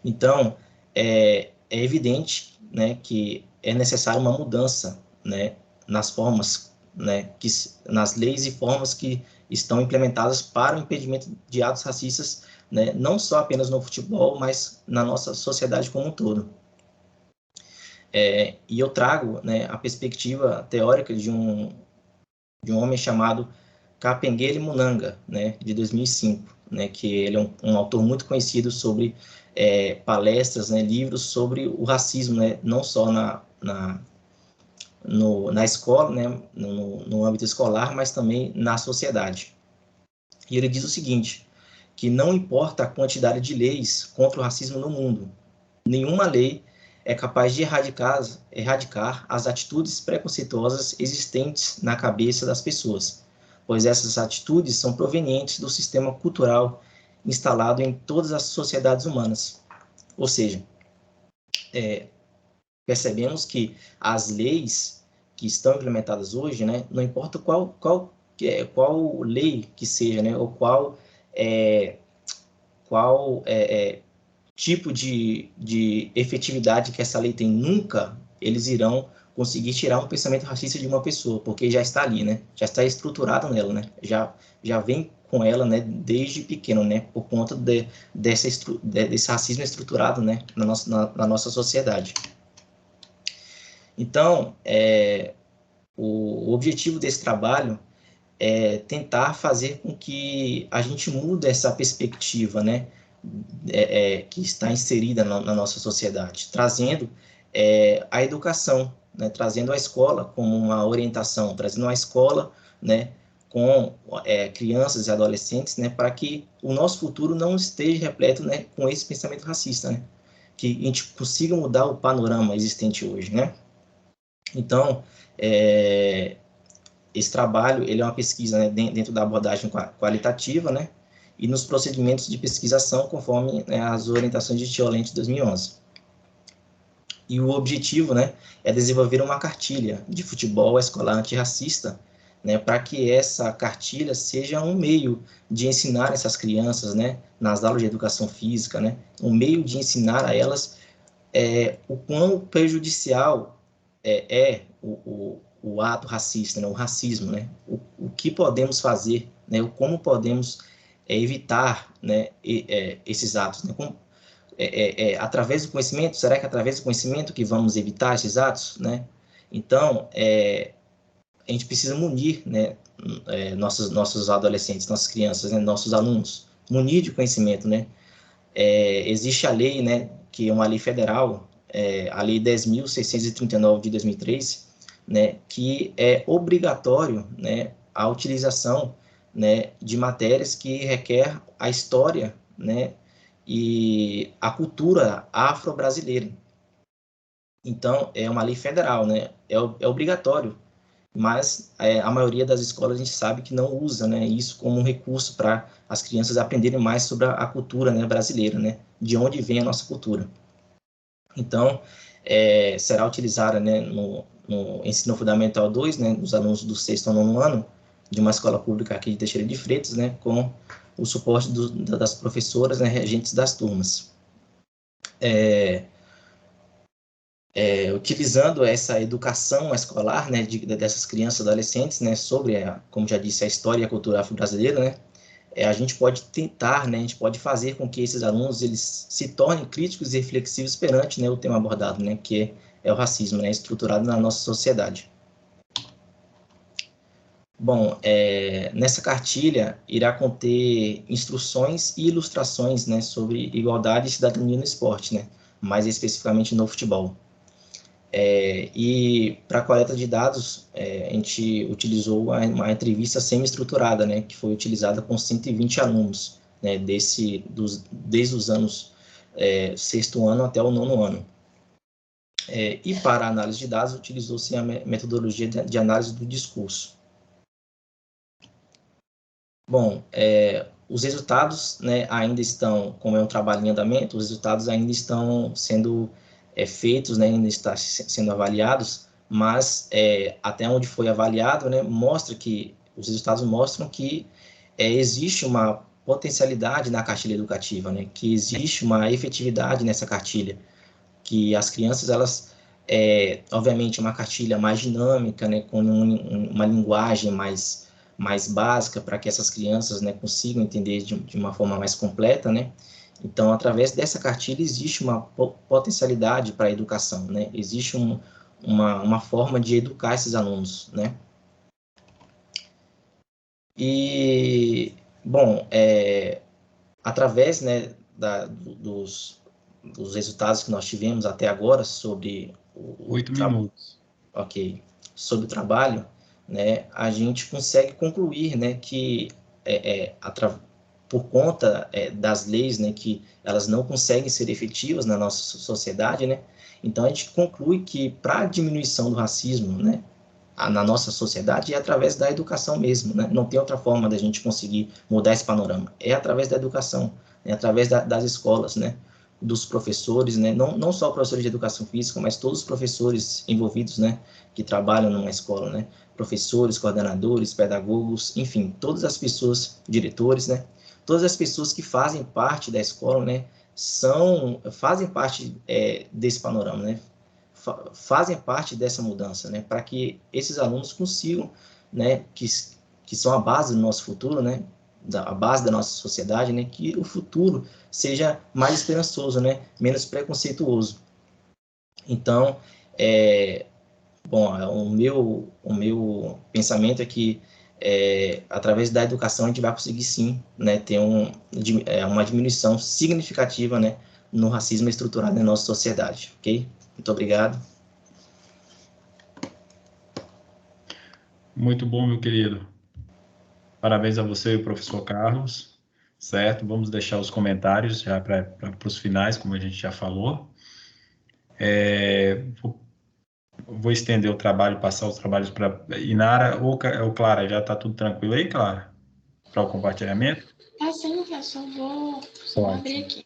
Então, é evidente, né, que é necessária uma mudança, né, nas formas, né, nas leis e formas que estão implementadas para o impedimento de atos racistas, né, não só apenas no futebol, mas na nossa sociedade como um todo. E eu trago, né, a perspectiva teórica de um homem chamado Kapengele Munanga, né, de 2005, né, que ele é um autor muito conhecido sobre palestras, né, livros sobre o racismo, né, não só na escola, né, no âmbito escolar, mas também na sociedade. E ele diz o seguinte, que não importa a quantidade de leis contra o racismo no mundo, nenhuma lei é capaz de erradicar as atitudes preconceituosas existentes na cabeça das pessoas, pois essas atitudes são provenientes do sistema cultural instalado em todas as sociedades humanas. Ou seja, percebemos que as leis que estão implementadas hoje, né, não importa qual lei que seja, né, ou qual tipo de efetividade que essa lei tem, nunca eles irão conseguir tirar um pensamento racista de uma pessoa, porque já está ali, né? Já está estruturado nela, né? Já vem com ela, né? Desde pequeno, né? Por conta desse racismo estruturado, né? Na nossa sociedade. Então, o objetivo desse trabalho é tentar fazer com que a gente mude essa perspectiva, né? Que está inserida na nossa sociedade, trazendo a educação, né, trazendo a escola como uma orientação, trazendo a escola, né, com crianças e adolescentes, né, para que o nosso futuro não esteja repleto, né, com esse pensamento racista, né, que a gente consiga mudar o panorama existente hoje, né. Então, esse trabalho ele é uma pesquisa, né, dentro da abordagem qualitativa, né, e nos procedimentos de pesquisação, conforme, né, as orientações de Tiolente de 2011. E o objetivo, né, é desenvolver uma cartilha de futebol escolar antirracista, né, para que essa cartilha seja um meio de ensinar essas crianças, né, nas aulas de educação física, né, um meio de ensinar a elas o quão prejudicial o ato racista, né, o racismo, né, o que podemos fazer, né, como podemos evitar, né, esses atos, né, através do conhecimento. Será que é através do conhecimento que vamos evitar esses atos, né? Então, a gente precisa munir, né, nossos adolescentes, nossas crianças, né, nossos alunos, munir de conhecimento, né? Existe a lei, né, que é uma lei federal, a Lei 10.639 de 2003, né, que é obrigatório, né, a utilização, né, de matérias que requer a história, né, e a cultura afro-brasileira. Então, é uma lei federal, né, é obrigatório, mas a maioria das escolas a gente sabe que não usa, né, isso como um recurso para as crianças aprenderem mais sobre a cultura, né, brasileira, né, de onde vem a nossa cultura. Então, será utilizada, né, no ensino fundamental 2, né, nos alunos do 6º ao 9º ano, de uma escola pública aqui de Teixeira de Freitas, né, com o suporte das professoras, né, regentes das turmas. Utilizando essa educação escolar, né, dessas crianças e adolescentes, né, sobre, como já disse, a história e a cultura afro-brasileira, né, a gente pode tentar, né, a gente pode fazer com que esses alunos eles se tornem críticos e reflexivos perante, né, o tema abordado, né, que é o racismo, né, estruturado na nossa sociedade. Bom, nessa cartilha irá conter instruções e ilustrações, né, sobre igualdade e cidadania no esporte, né, mais especificamente no futebol. E para a coleta de dados, a gente utilizou uma entrevista semi-estruturada, né, que foi utilizada com 120 alunos, né, desde os anos sexto ano até o nono ano. E para a análise de dados, utilizou-se a metodologia de análise do discurso. Bom, os resultados, né, ainda estão, como é um trabalho em andamento, os resultados ainda estão sendo feitos, né, ainda estão sendo avaliados, mas até onde foi avaliado, né, os resultados mostram que existe uma potencialidade na cartilha educativa, né, que existe uma efetividade nessa cartilha, que as crianças, elas, obviamente, uma cartilha mais dinâmica, né, com uma linguagem mais básica, para que essas crianças, né, consigam entender de uma forma mais completa, né? Então, através dessa cartilha, existe uma potencialidade para a educação, né? Existe uma forma de educar esses alunos, né? E, bom, através, né, dos resultados que nós tivemos até agora sobre 8 minutos. Ok. Sobre o trabalho, né, a gente consegue concluir, né, que por conta das leis, né, que elas não conseguem ser efetivas na nossa sociedade, né, então a gente conclui que para a diminuição do racismo, né, na nossa sociedade é através da educação mesmo, né, não tem outra forma da gente conseguir mudar esse panorama, é através da educação, é através das escolas, né, dos professores, né, não só professores de educação física, mas todos os professores envolvidos, né, que trabalham numa escola, né, professores, coordenadores, pedagogos, enfim, todas as pessoas, diretores, né, todas as pessoas que fazem parte da escola, né, fazem parte desse panorama, né, fazem parte dessa mudança, né, para que esses alunos consigam, né, que são a base do nosso futuro, né, a base da nossa sociedade, né, que o futuro seja mais esperançoso, né, menos preconceituoso. Então, bom, o meu pensamento é que através da educação a gente vai conseguir sim, né, ter uma diminuição significativa, né, no racismo estruturado na nossa sociedade, ok? Muito obrigado. Muito bom, meu querido. Parabéns a você e o professor Carlos, certo? Vamos deixar os comentários já para os finais, como a gente já falou. Vou estender o trabalho, passar os trabalhos para Inara ou Clara. Já está tudo tranquilo aí, Clara? Para o compartilhamento? Tá sim, eu só vou abrir aqui.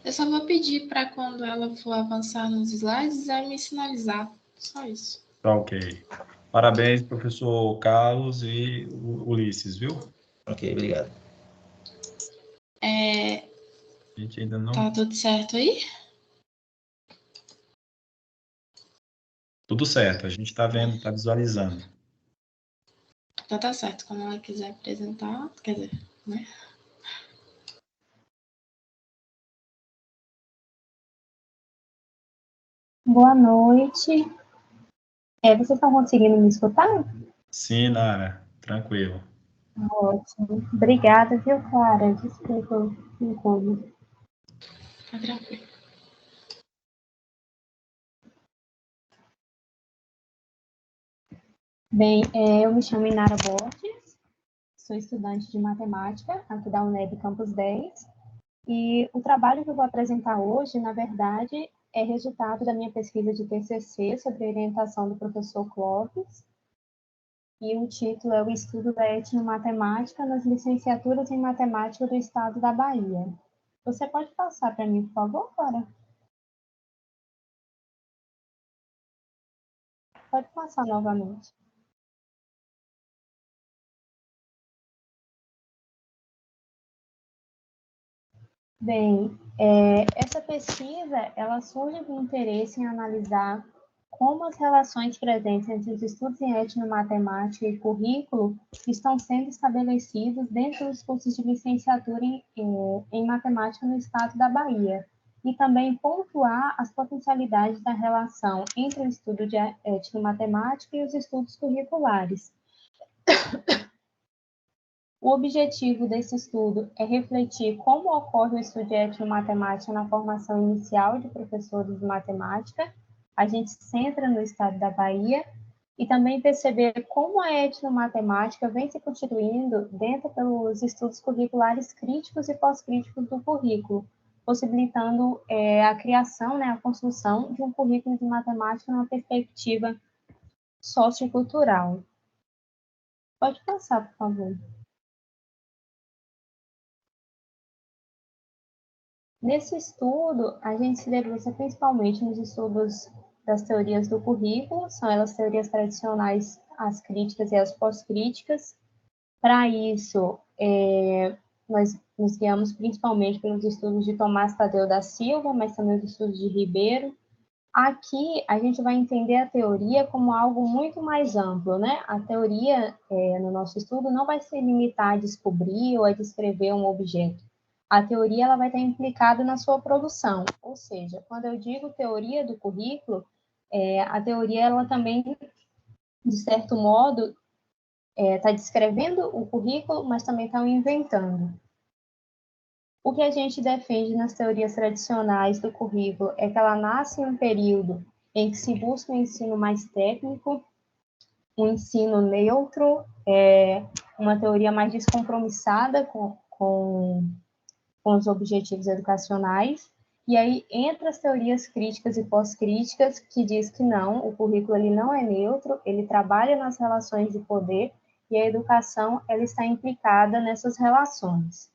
Eu só vou pedir para quando ela for avançar nos slides, ela me sinalizar. Só isso. Tá ok. Parabéns, professor Carlos e Ulisses, viu? Ok, obrigado. A gente ainda não... Tá tudo certo aí? Tudo certo, a gente está vendo, está visualizando. Então tá certo, quando ela quiser apresentar, quer dizer, né? Boa noite. Vocês estão conseguindo me escutar? Sim, Nara, tranquilo. Ótimo. Obrigada, viu, Clara? Desculpa o incômodo. Tá tranquilo. Bem, eu me chamo Inara Borges, sou estudante de matemática aqui da UNEB Campus 10, e o trabalho que eu vou apresentar hoje, na verdade, é resultado da minha pesquisa de TCC sobre a orientação do professor Clóvis, e o título é o Estudo da Etnomatemática nas licenciaturas em Matemática do Estado da Bahia. Você pode passar para mim, por favor, Clara? Pode passar novamente. Bem, essa pesquisa, ela surge do interesse em analisar como as relações presentes entre os estudos em etnomatemática e currículo estão sendo estabelecidos dentro dos cursos de licenciatura em matemática no estado da Bahia, e também pontuar as potencialidades da relação entre o estudo de etnomatemática e os estudos curriculares. O objetivo desse estudo é refletir como ocorre o estudo de etnomatemática na formação inicial de professores de matemática. A gente se centra no estado da Bahia e também perceber como a etnomatemática vem se constituindo dentro dos estudos curriculares críticos e pós-críticos do currículo, possibilitando a criação, né, a construção de um currículo de matemática numa perspectiva sociocultural. Pode passar, por favor. Nesse estudo, a gente se debruça principalmente nos estudos das teorias do currículo, são elas teorias tradicionais, as críticas e as pós-críticas. Para isso, nós nos guiamos principalmente pelos estudos de Tomás Tadeu da Silva, mas também os estudos de Ribeiro. Aqui, a gente vai entender a teoria como algo muito mais amplo, né? A teoria, no nosso estudo, não vai se limitar a descobrir ou a descrever um objeto. A teoria ela vai estar implicada na sua produção, ou seja, quando eu digo teoria do currículo, a teoria ela também, de certo modo, está descrevendo o currículo, mas também está inventando. O que a gente defende nas teorias tradicionais do currículo é que ela nasce em um período em que se busca um ensino mais técnico, um ensino neutro, uma teoria mais descompromissada com os objetivos educacionais, e aí entra as teorias críticas e pós-críticas, que diz que não, o currículo ele não é neutro, ele trabalha nas relações de poder, e a educação ela está implicada nessas relações.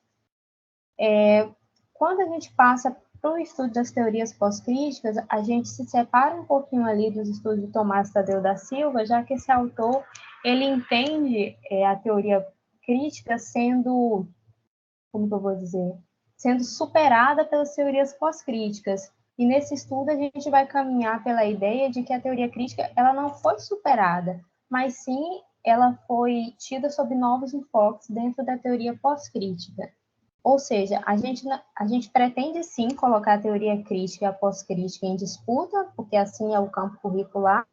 Quando a gente passa para o estudo das teorias pós-críticas, a gente se separa um pouquinho ali dos estudos de Tomás Tadeu da Silva, já que esse autor ele entende a teoria crítica sendo, como que eu vou dizer, sendo superada pelas teorias pós-críticas. E nesse estudo a gente vai caminhar pela ideia de que a teoria crítica ela não foi superada, mas sim ela foi tida sob novos enfoques dentro da teoria pós-crítica. Ou seja, a gente pretende sim colocar a teoria crítica e a pós-crítica em disputa, porque assim é o campo curricular,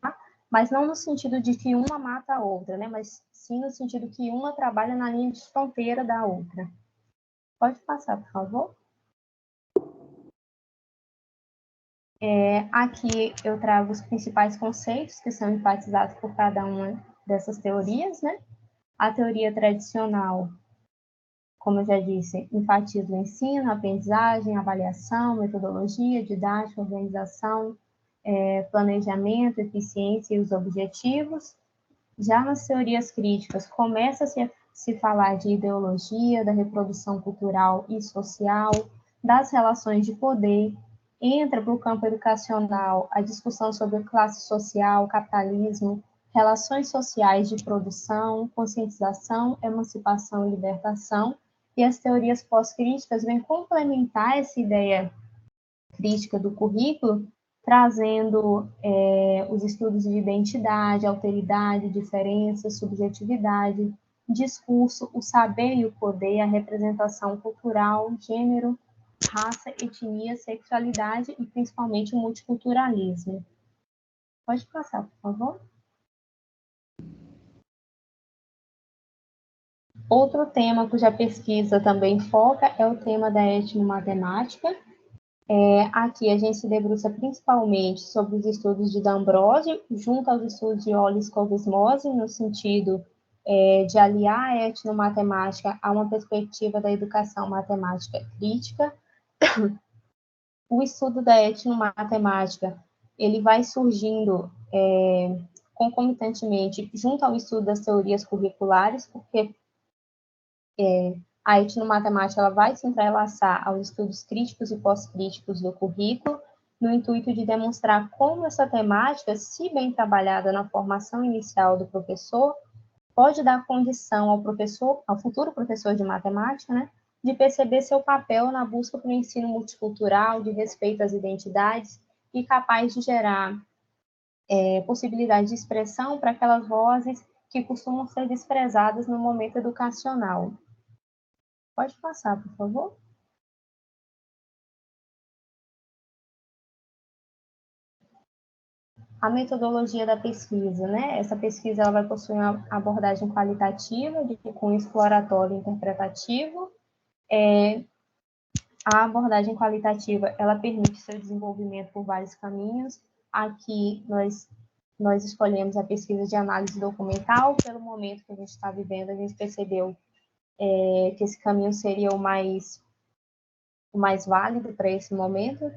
mas não no sentido de que uma mata a outra, né? Mas sim no sentido que uma trabalha na linha de fronteira da outra. Pode passar, por favor. Aqui eu trago os principais conceitos que são enfatizados por cada uma dessas teorias, né? A teoria tradicional, como eu já disse, enfatiza o ensino, a aprendizagem, a avaliação, metodologia, didática, organização, planejamento, eficiência e os objetivos. Já nas teorias críticas, começa-se a se falar de ideologia, da reprodução cultural e social, das relações de poder, entra para o campo educacional a discussão sobre classe social, capitalismo, relações sociais de produção, conscientização, emancipação e libertação, e as teorias pós-críticas vêm complementar essa ideia crítica do currículo, trazendo os estudos de identidade, alteridade, diferença, subjetividade, discurso, o saber e o poder, a representação cultural, gênero, raça, etnia, sexualidade e principalmente o multiculturalismo. Pode passar, por favor. Outro tema cuja pesquisa também foca é o tema da etnomatemática. Aqui a gente se debruça principalmente sobre os estudos de D'Ambrosio, junto aos estudos de Hollis Cobesmosi, no sentido de aliar a etnomatemática a uma perspectiva da educação matemática crítica. O estudo da etnomatemática, ele vai surgindo concomitantemente junto ao estudo das teorias curriculares, porque a etnomatemática ela vai se entrelaçar aos estudos críticos e pós-críticos do currículo, no intuito de demonstrar como essa temática, se bem trabalhada na formação inicial do professor, pode dar condição ao futuro professor de matemática, né, de perceber seu papel na busca pelo ensino multicultural, de respeito às identidades e capaz de gerar possibilidade de expressão para aquelas vozes que costumam ser desprezadas no momento educacional. Pode passar, por favor. A metodologia da pesquisa, né? Essa pesquisa ela vai possuir uma abordagem qualitativa, de cunho exploratório e interpretativo. A abordagem qualitativa, ela permite seu desenvolvimento por vários caminhos. Aqui, nós escolhemos a pesquisa de análise documental. Pelo momento que a gente está vivendo, a gente percebeu que esse caminho seria o mais o mais válido para esse momento.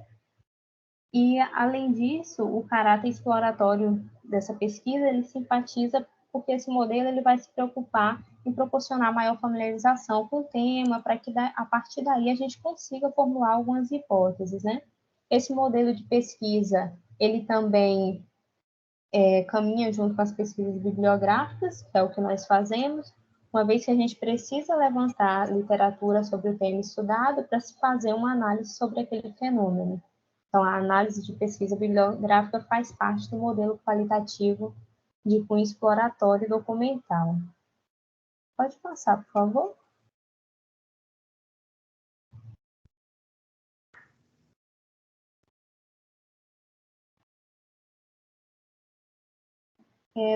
E, além disso, o caráter exploratório dessa pesquisa, ele simpatiza porque esse modelo ele vai se preocupar em proporcionar maior familiarização com o tema, para que a partir daí a gente consiga formular algumas hipóteses, né? Esse modelo de pesquisa, ele também caminha junto com as pesquisas bibliográficas, que é o que nós fazemos, uma vez que a gente precisa levantar literatura sobre o tema estudado para se fazer uma análise sobre aquele fenômeno. Então, a análise de pesquisa bibliográfica faz parte do modelo qualitativo de cunho exploratório e documental. Pode passar, por favor.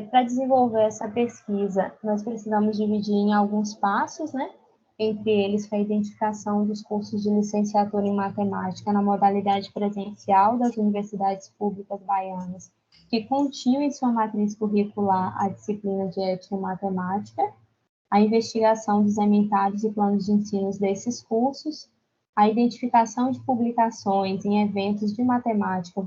Para desenvolver essa pesquisa, nós precisamos dividir em alguns passos, né? Entre eles, a identificação dos cursos de licenciatura em matemática na modalidade presencial das universidades públicas baianas, que continham em sua matriz curricular a disciplina de ética e matemática, a investigação dos ementados e planos de ensino desses cursos, a identificação de publicações em eventos de matemática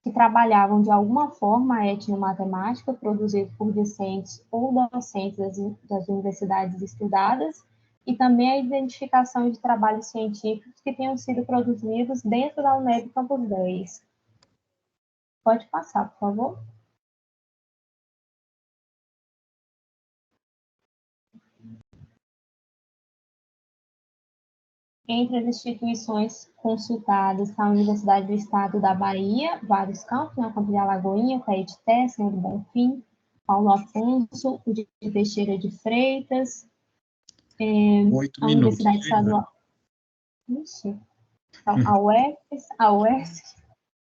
que trabalhavam de alguma forma a etnomatemática, produzido por discentes ou docentes das universidades estudadas, e também a identificação de trabalhos científicos que tenham sido produzidos dentro da UNEB Campus 10. Pode passar, por favor. Entre as instituições consultadas está a Universidade do Estado da Bahia, vários campos, né, o Campo de Alagoinha, o Caetité, Senhor do Bonfim, Paulo Afonso, o de Teixeira de Freitas, 8 a minutos. Universidade Estadual. Ixi. Então,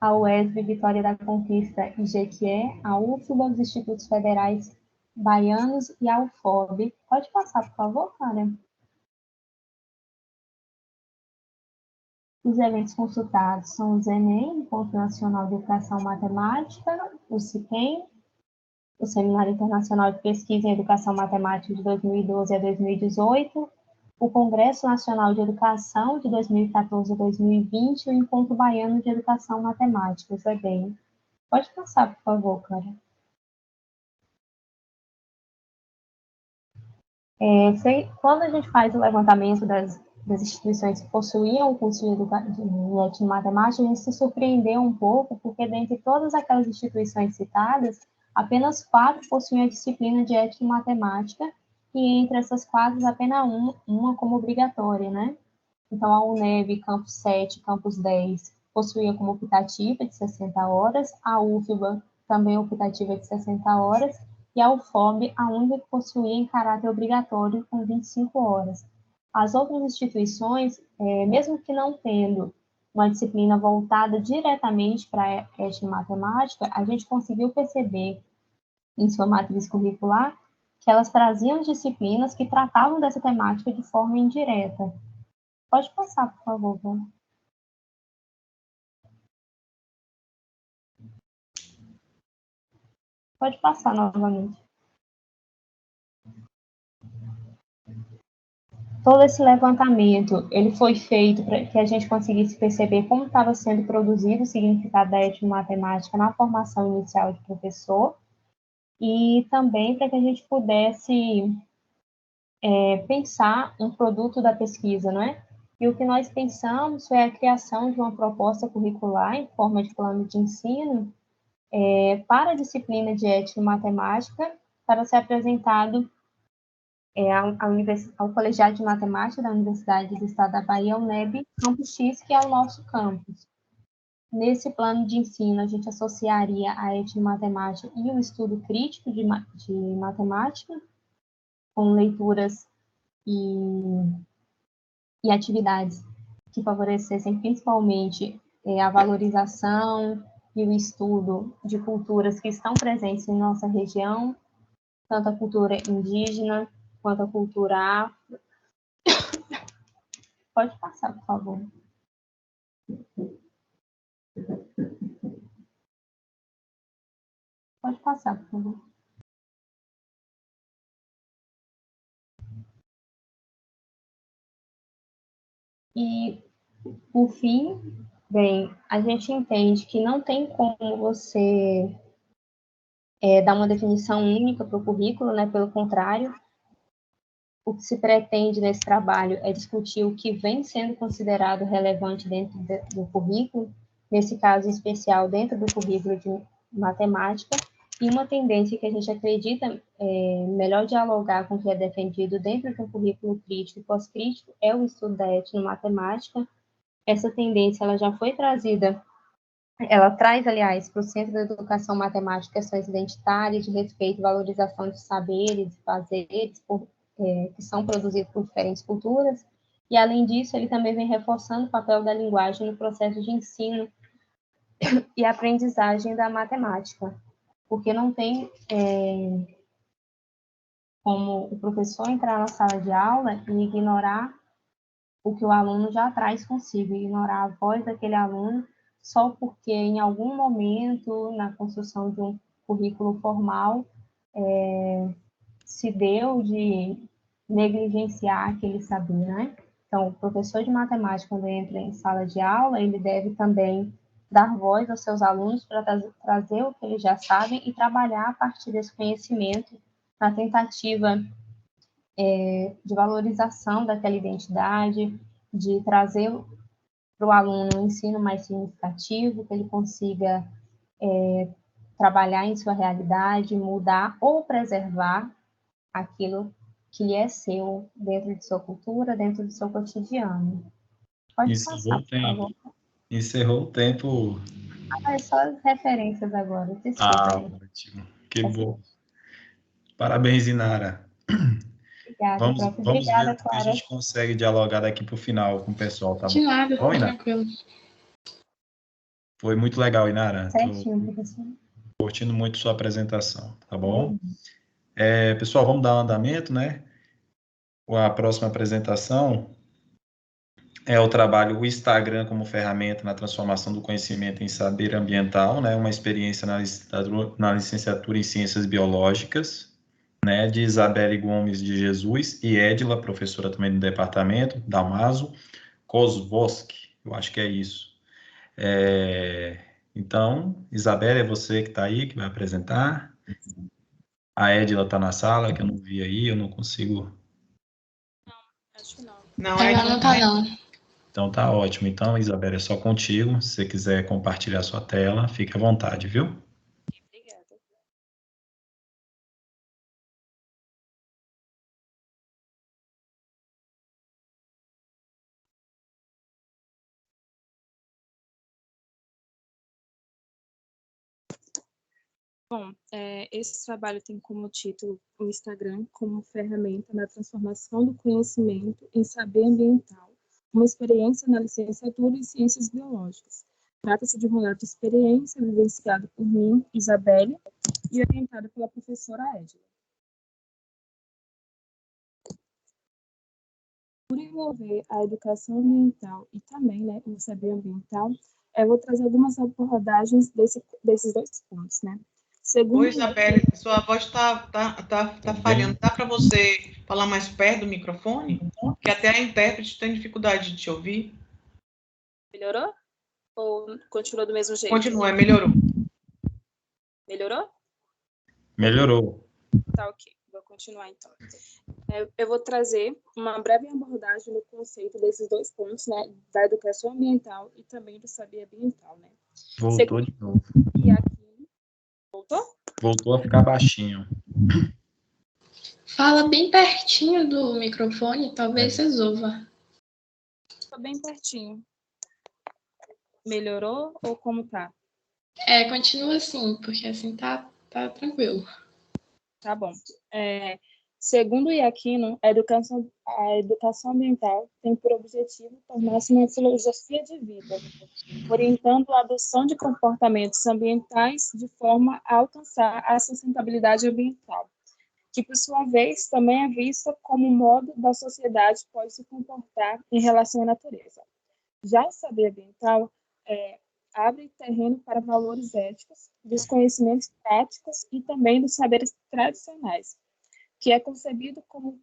a UESB, Vitória da Conquista e Jequié, a UFBA, os Institutos Federais Baianos e a UFOB. Pode passar, por favor, Clara? Os eventos consultados são os ENEM, Encontro Nacional de Educação Matemática, o SICEM, o Seminário Internacional de Pesquisa em Educação Matemática de 2012 a 2018, o Congresso Nacional de Educação de 2014 a 2020 e o Encontro Baiano de Educação Matemática, o EBEM. Pode passar, por favor, Clara. Quando a gente faz o levantamento das instituições que possuíam o curso de matemática, a gente se surpreendeu um pouco, porque dentre todas aquelas instituições citadas, apenas 4 possuíam a disciplina de ética e matemática, e entre essas 4, apenas uma como obrigatória, né? Então, a UNEB, Campus 7, Campus 10, possuía como optativa de 60 horas, a UFBA também optativa de 60 horas, e a UFOB, a única que possuía em caráter obrigatório, com 25 horas. As outras instituições, mesmo que não tendo uma disciplina voltada diretamente para a ética e matemática, a gente conseguiu perceber em sua matriz curricular que elas traziam disciplinas que tratavam dessa temática de forma indireta. Pode passar, por favor, Bruno. Pode passar novamente. Todo esse levantamento, ele foi feito para que a gente conseguisse perceber como estava sendo produzido o significado da ética matemática na formação inicial de professor, e também para que a gente pudesse pensar um produto da pesquisa, não é? E o que nós pensamos foi a criação de uma proposta curricular em forma de plano de ensino para a disciplina de ética e matemática, para ser apresentado ao Colegiado de Matemática da Universidade do Estado da Bahia, UNEB, Campus X, que é o nosso campus. Nesse plano de ensino, a gente associaria a ética e matemática e o estudo crítico de matemática, com leituras e atividades que favorecessem principalmente a valorização e o estudo de culturas que estão presentes em nossa região, tanto a cultura indígena quanto a cultura afro. Pode passar, por favor. Pode passar, por favor. E, por fim, bem, a gente entende que não tem como você dar uma definição única para o currículo, né? Pelo contrário, o que se pretende nesse trabalho é discutir o que vem sendo considerado relevante dentro do currículo, nesse caso especial, dentro do currículo de matemática, e uma tendência que a gente acredita melhor dialogar com o que é defendido dentro de um currículo crítico e pós-crítico é o estudo da etnomatemática. Essa tendência ela já foi trazida, ela traz, aliás, para o Centro da Educação Matemática questões identitárias, de respeito e valorização de saberes e fazeres que são produzidos por diferentes culturas, e, além disso, ele também vem reforçando o papel da linguagem no processo de ensino e aprendizagem da matemática, porque não tem como o professor entrar na sala de aula e ignorar o que o aluno já traz consigo, ignorar a voz daquele aluno só porque em algum momento na construção de um currículo formal se deu de negligenciar aquele saber, né? Então, o professor de matemática, quando entra em sala de aula, ele deve também dar voz aos seus alunos para trazer o que eles já sabem e trabalhar a partir desse conhecimento na tentativa de valorização daquela identidade, de trazer para o aluno um ensino mais significativo, que ele consiga trabalhar em sua realidade, mudar ou preservar aquilo que lhe é seu dentro de sua cultura, dentro do seu cotidiano. Pode passar, por favor. Encerrou o tempo. É só as referências agora. Desculpa. Ótimo. Que bom. Parabéns, Inara. Obrigada, Vamos Obrigada, ver o que a Clara. gente consegue dialogar daqui para o final com o pessoal, tá bom? De nada, Bom, Inara? tranquilo. Foi muito legal, Inara. Certinho, professor. Curtindo muito sua apresentação, tá bom? Pessoal, vamos dar um andamento, né? A próxima apresentação é o trabalho O Instagram como ferramenta na transformação do conhecimento em saber ambiental, né? Uma experiência na licenciatura em Ciências Biológicas, né? De Isabelle Gomes de Jesus e Edila, professora também do departamento, Damaso Kozlowski, eu acho que é isso. Então, Isabelle, é você que está aí, que vai apresentar. A Edila está na sala, que eu não vi aí, eu não consigo. Acho que não. Ela não tá, não. Então tá ótimo. Então, Isabela, é só contigo. Se você quiser compartilhar sua tela, fique à vontade, viu? Obrigada. Bom, esse trabalho tem como título o Instagram como ferramenta na transformação do conhecimento em saber ambiental, uma experiência na licenciatura em Ciências Biológicas. Trata-se de um relato de experiência vivenciado por mim, Isabelle, e orientado pela professora Edila. Por envolver a educação ambiental e também o saber ambiental, eu vou trazer algumas abordagens desses dois pontos, né? Oi, Isabelle, sua voz está falhando. Dá para você falar mais perto do microfone? Que até a intérprete tem dificuldade de te ouvir. Melhorou? Ou continua do mesmo jeito? Continua, melhorou. Melhorou? Melhorou. Tá, ok. Vou continuar, então. Eu vou trazer uma breve abordagem no conceito desses dois pontos, né? Da educação ambiental e também do saber ambiental, né? Voltou de novo. E aqui... Voltou? Voltou a ficar baixinho. Fala bem pertinho do microfone, talvez resolva. Tô bem pertinho. Melhorou ou como tá? Continua assim, porque assim tá tranquilo. Tá bom. Segundo Iaquino, a educação ambiental tem por objetivo tornar-se uma filosofia de vida, orientando a adoção de comportamentos ambientais de forma a alcançar a sustentabilidade ambiental, que, por sua vez, também é vista como um modo da sociedade pode se comportar em relação à natureza. Já o saber ambiental abre terreno para valores éticos, dos conhecimentos práticos e também dos saberes tradicionais, que é concebido como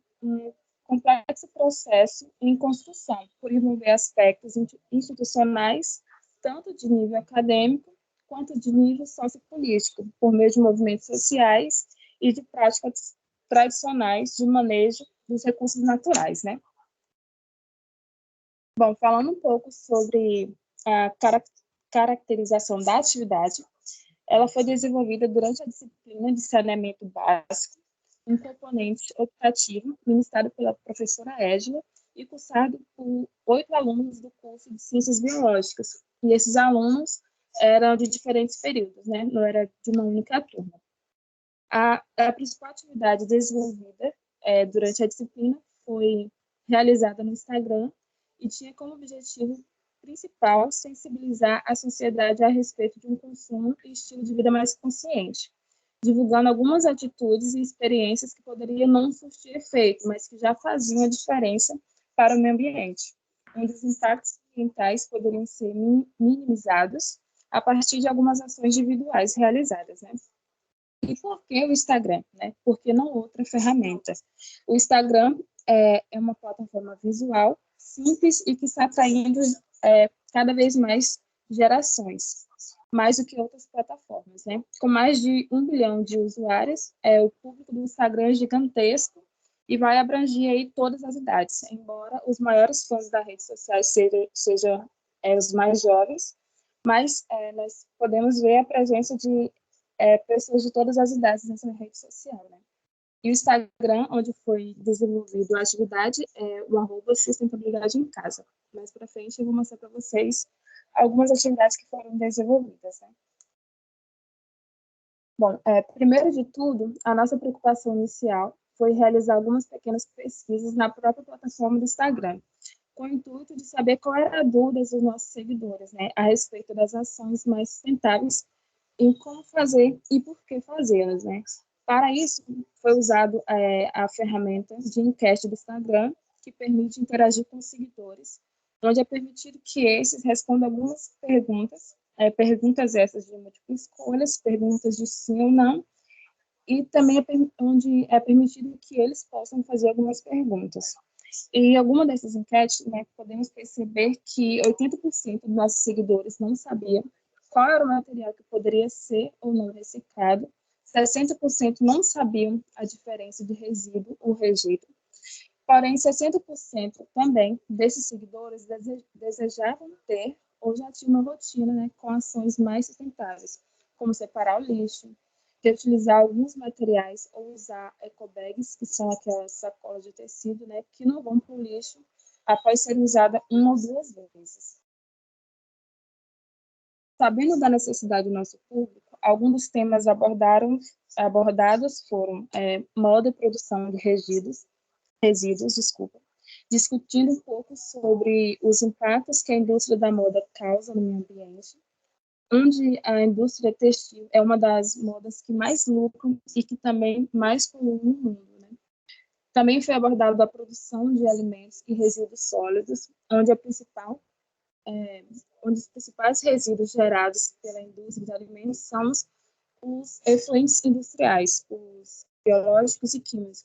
complexo processo em construção, por envolver aspectos institucionais, tanto de nível acadêmico quanto de nível sociopolítico, por meio de movimentos sociais e de práticas tradicionais de manejo dos recursos naturais, né? Bom, falando um pouco sobre a caracterização da atividade, ela foi desenvolvida durante a disciplina de saneamento básico, um componente optativo ministrado pela professora Égila e cursado por 8 alunos do curso de Ciências Biológicas. E esses alunos eram de diferentes períodos, né? Não era de uma única turma. A principal atividade desenvolvida durante a disciplina foi realizada no Instagram e tinha como objetivo principal sensibilizar a sociedade a respeito de um consumo e estilo de vida mais consciente, divulgando algumas atitudes e experiências que poderiam não surtir efeito, mas que já faziam a diferença para o meio ambiente, onde os impactos ambientais poderiam ser minimizados a partir de algumas ações individuais realizadas, né? E por que o Instagram, né? Por que não outra ferramenta? O Instagram é uma plataforma visual simples e que está atraindo cada vez mais gerações, mais do que outras plataformas, né? Com mais de 1 bilhão de usuários, o público do Instagram é gigantesco e vai abranger aí todas as idades, embora os maiores fãs da rede social sejam os mais jovens, mas nós podemos ver a presença de pessoas de todas as idades nessa rede social, né? E o Instagram, onde foi desenvolvido a atividade, é o @sustentabilidade em casa. Mais para frente eu vou mostrar para vocês algumas atividades que foram desenvolvidas, né? Bom, primeiro de tudo, a nossa preocupação inicial foi realizar algumas pequenas pesquisas na própria plataforma do Instagram, com o intuito de saber qual era a dúvida dos nossos seguidores, né, a respeito das ações mais sustentáveis em como fazer e por que fazê-las, né? Para isso, foi usado a ferramenta de enquete do Instagram, que permite interagir com os seguidores, onde é permitido que esses respondam algumas perguntas, perguntas essas de múltiplas escolhas, perguntas de sim ou não, e também onde é permitido que eles possam fazer algumas perguntas. E em alguma dessas enquetes, né, podemos perceber que 80% dos nossos seguidores não sabiam qual era o material que poderia ser ou não reciclado, 60% não sabiam a diferença de resíduo ou rejeito, porém 60% também desses seguidores desejavam ter ou já tinham uma rotina, né, com ações mais sustentáveis, como separar o lixo, reutilizar alguns materiais ou usar ecobags, que são aquelas sacolas de tecido, né, que não vão para o lixo após ser usada 1 ou 2 vezes. Sabendo da necessidade do nosso público, alguns dos temas abordados foram moda e produção de resíduos, discutindo um pouco sobre os impactos que a indústria da moda causa no meio ambiente, onde a indústria textil é uma das modas que mais lucram e que também mais poluem no mundo, né? Também foi abordada a produção de alimentos e resíduos sólidos, onde os principais resíduos gerados pela indústria de alimentos são os efluentes industriais, os biológicos e químicos,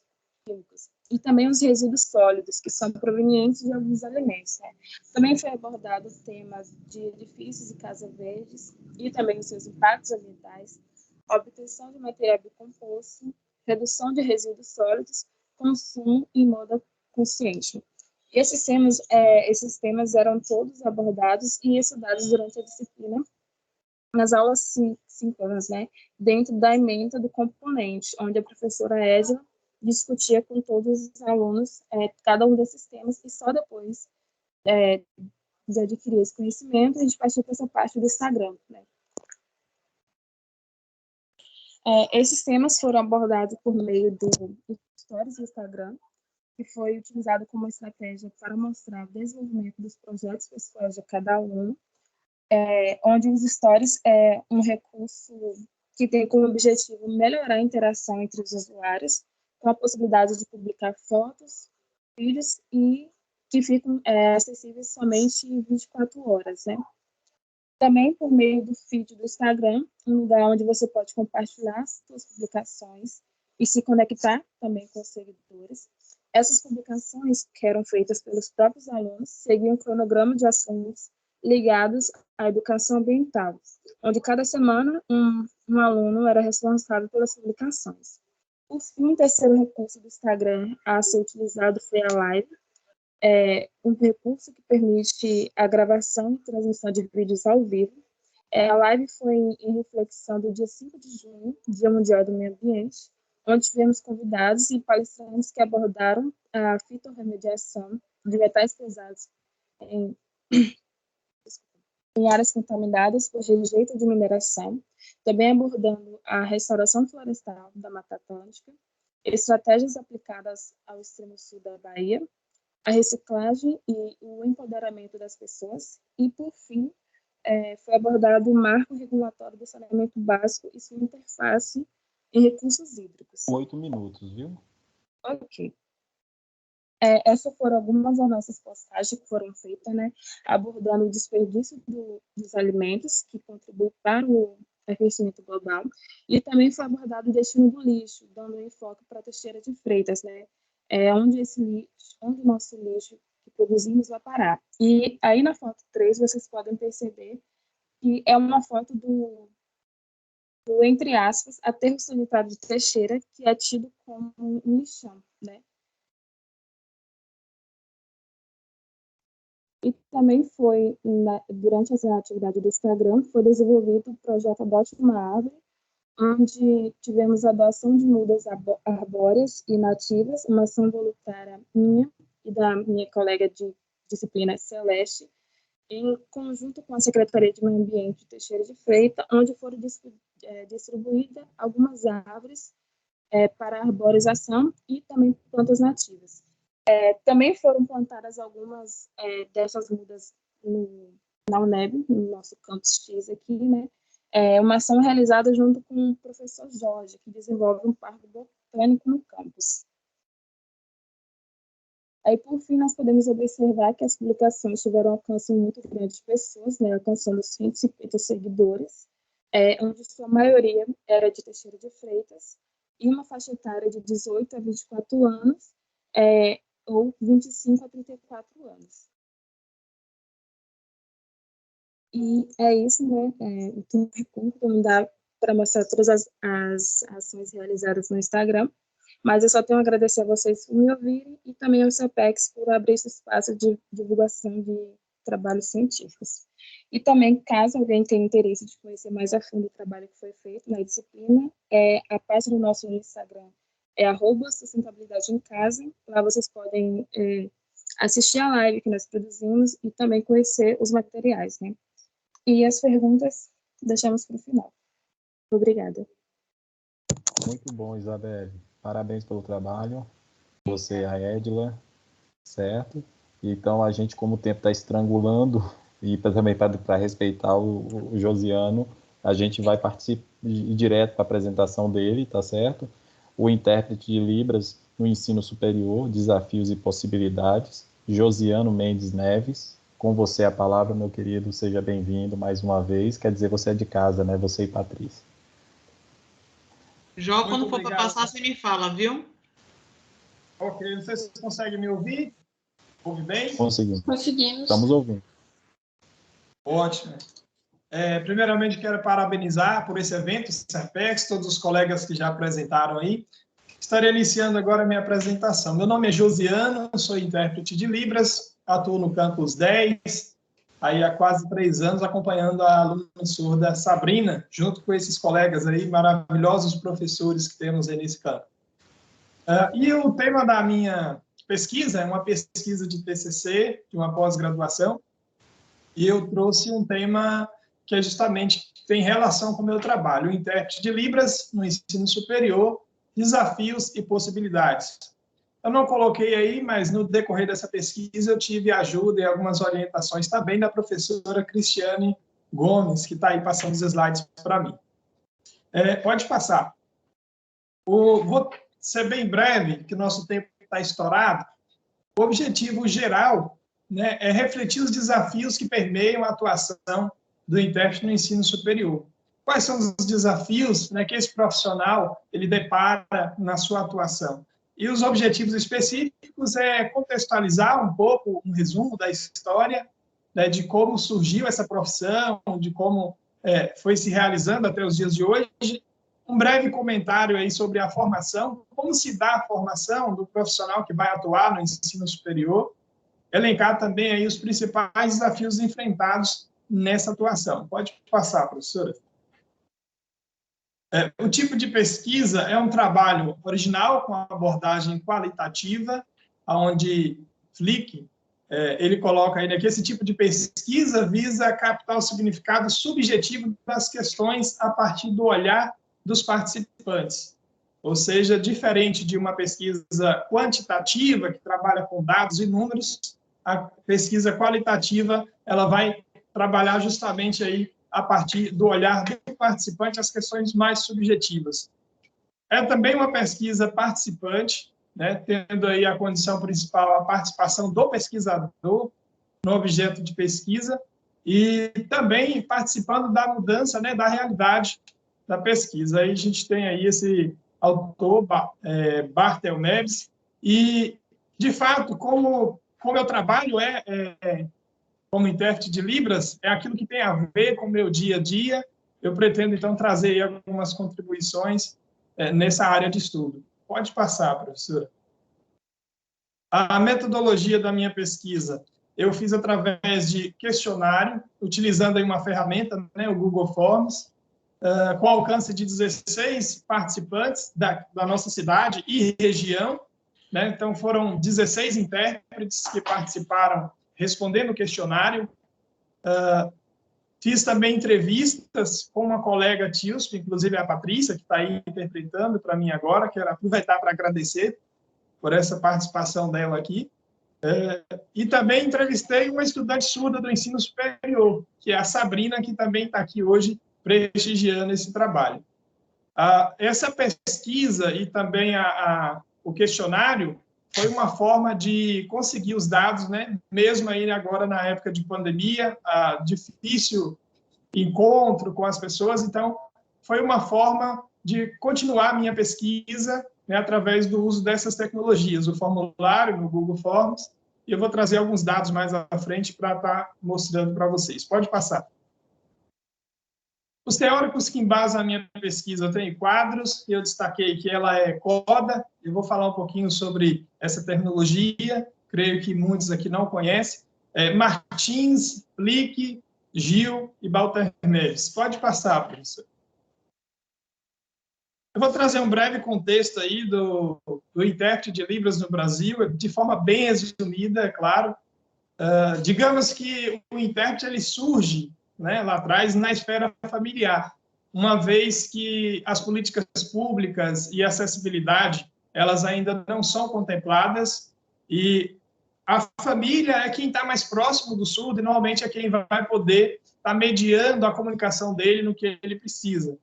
e também os resíduos sólidos, que são provenientes de alguns alimentos, né? Também foi abordado o tema de edifícios e casas verdes, e também os seus impactos ambientais, obtenção de material biocomposto, redução de resíduos sólidos, consumo e moda consciente. Esses temas eram todos abordados e estudados durante a disciplina, nas aulas síncronas, né, dentro da ementa do componente, onde a professora Égila discutia com todos os alunos cada um desses temas, e só depois de adquirir esse conhecimento, a gente partiu para essa parte do Instagram, né. Esses temas foram abordados por meio do Stories do Instagram, que foi utilizado como estratégia para mostrar o desenvolvimento dos projetos pessoais de cada aluno, onde os stories é um recurso que tem como objetivo melhorar a interação entre os usuários, com a possibilidade de publicar fotos, vídeos e que ficam acessíveis somente em 24 horas, né? Também por meio do feed do Instagram, um lugar onde você pode compartilhar suas publicações e se conectar também com os seguidores. Essas publicações, que eram feitas pelos próprios alunos, seguiam um cronograma de ações ligados à educação ambiental, onde cada semana um aluno era responsável pelas publicações. Por fim, o terceiro recurso do Instagram a ser utilizado foi a live, um recurso que permite a gravação e transmissão de vídeos ao vivo. A live foi em reflexão do dia 5 de junho, Dia Mundial do Meio Ambiente, onde tivemos convidados e palestrantes que abordaram a fitorremediação de metais pesados em áreas contaminadas por rejeito de mineração, também abordando a restauração florestal da Mata Atlântica, estratégias aplicadas ao extremo sul da Bahia, a reciclagem e o empoderamento das pessoas, e, por fim, foi abordado o marco regulatório do saneamento básico e sua interface em recursos hídricos. 8 minutos, viu? Ok. Essas foram algumas das nossas postagens que foram feitas, né, abordando o desperdício dos alimentos, que contribui para o aquecimento global, e também foi abordado o destino do lixo, dando enfoque para a Teixeira de Freitas, né, onde o nosso lixo que produzimos vai parar. E aí na foto 3 vocês podem perceber que é uma foto do entre aspas, aterro sanitário de Teixeira, que é tido como um lixão, né? E também foi, durante essa atividade do Instagram, foi desenvolvido o projeto Adote uma Árvore, onde tivemos a doação de mudas arbóreas e nativas, uma ação voluntária minha e da minha colega de disciplina Celeste, em conjunto com a Secretaria de Meio Ambiente de Teixeira de Freitas, onde foram distribuídas algumas árvores para arborização e também plantas nativas. Também foram plantadas algumas dessas mudas na UNEB, no nosso campus X aqui, né? Uma ação realizada junto com o professor Jorge, que desenvolve um parque botânico no campus. Aí, por fim, nós podemos observar que as publicações tiveram um alcance muito grande de pessoas, né, alcançando 150 seguidores, onde sua maioria era de Teixeira de Freitas, e uma faixa etária de 18 a 24 anos, ou 25 a 34 anos. E é isso, né? O tempo não dá para mostrar todas as ações realizadas no Instagram, mas eu só tenho a agradecer a vocês por me ouvirem e também ao CEPEX por abrir esse espaço de divulgação de trabalhos científicos. E também, caso alguém tenha interesse de conhecer mais a fundo o trabalho que foi feito na disciplina, a página do nosso Instagram é @sustentabilidade em casa. Lá vocês podem assistir a live que nós produzimos e também conhecer os materiais, né? E as perguntas deixamos para o final. Obrigada. Muito bom, Isabelle. Parabéns pelo trabalho. Você e a Edila, certo? Então, a gente, como o tempo está estrangulando, e também para respeitar o Josiano, a gente vai participar direto para a apresentação dele, tá certo? O intérprete de Libras no ensino superior, desafios e possibilidades, Josiano Mendes Neves. Com você a palavra, meu querido, seja bem-vindo mais uma vez. Quer dizer, você é de casa, né? Você e Patrícia. Jó, quando for para passar, você me fala, viu? Ok, não sei se vocês conseguem me ouvir. Ouve bem? Conseguimos. Conseguimos. Estamos ouvindo. Ótimo. Primeiramente, quero parabenizar por esse evento, CEPEX, todos os colegas que já apresentaram aí. Estarei iniciando agora a minha apresentação. Meu nome é Josiano, sou intérprete de Libras, atuo no Campus 10, aí há quase 3 anos, acompanhando a aluna surda Sabrina, junto com esses colegas aí, maravilhosos professores que temos aí nesse campo. E o tema da minha pesquisa é uma pesquisa de TCC, de uma pós-graduação, e eu trouxe um tema que é justamente tem relação com o meu trabalho, o intérprete de Libras no ensino superior, desafios e possibilidades. Eu não coloquei aí, mas no decorrer dessa pesquisa eu tive ajuda e algumas orientações também da professora Cristiane Gomes, que está aí passando os slides para mim. Pode passar. Vou ser bem breve, que o nosso tempo está estourado. O objetivo geral, né, é refletir os desafios que permeiam a atuação do intérprete no ensino superior. Quais são os desafios, né, que esse profissional ele depara na sua atuação? E os objetivos específicos é contextualizar um pouco, um resumo da história, né, de como surgiu essa profissão, de como foi se realizando até os dias de hoje, um breve comentário aí sobre a formação, como se dá a formação do profissional que vai atuar no ensino superior, elencar também aí os principais desafios enfrentados nessa atuação. Pode passar, professora. O tipo de pesquisa é um trabalho original com abordagem qualitativa, onde Flick ele coloca aí que esse tipo de pesquisa visa captar o significado subjetivo das questões a partir do olhar dos participantes. Ou seja, diferente de uma pesquisa quantitativa, que trabalha com dados e números, a pesquisa qualitativa ela vai trabalhar justamente aí a partir do olhar do participante as questões mais subjetivas. É também uma pesquisa participante, né, tendo aí a condição principal a participação do pesquisador no objeto de pesquisa e também participando da mudança, né, da realidade da pesquisa. Aí a gente tem aí esse autor, Bartel Neves, e, de fato, como eu trabalho como intérprete de Libras, é aquilo que tem a ver com o meu dia a dia, eu pretendo, então, trazer aí algumas contribuições nessa área de estudo. Pode passar, professora. A metodologia da minha pesquisa, eu fiz através de questionário, utilizando aí uma ferramenta, né, o Google Forms, com alcance de 16 participantes da nossa cidade e região, né? Então, foram 16 intérpretes que participaram respondendo o questionário. Fiz também entrevistas com uma colega TIUSP, inclusive a Patrícia, que está aí interpretando para mim agora, quero aproveitar para agradecer por essa participação dela aqui. E também entrevistei uma estudante surda do ensino superior, que é a Sabrina, que também está aqui hoje prestigiando esse trabalho. Essa pesquisa e também o questionário foi uma forma de conseguir os dados, né? Mesmo aí agora na época de pandemia, difícil encontro com as pessoas, então foi uma forma de continuar a minha pesquisa, né, através do uso dessas tecnologias, o formulário no Google Forms, e eu vou trazer alguns dados mais à frente para estar mostrando para vocês. Pode passar. Os teóricos que embasam a minha pesquisa têm quadros, eu destaquei que ela é CODA, eu vou falar um pouquinho sobre essa tecnologia, creio que muitos aqui não conhecem, Martins, Flick, Gil e Walter Neves. Pode passar, professor. Eu vou trazer um breve contexto aí do intérprete de Libras no Brasil, de forma bem resumida, é claro. Digamos que o intérprete ele surge, né, lá atrás, na esfera familiar, uma vez que as políticas públicas e acessibilidade, elas ainda não são contempladas, e a família é quem está mais próximo do surdo, e normalmente é quem vai poder estar mediando a comunicação dele no que ele precisa.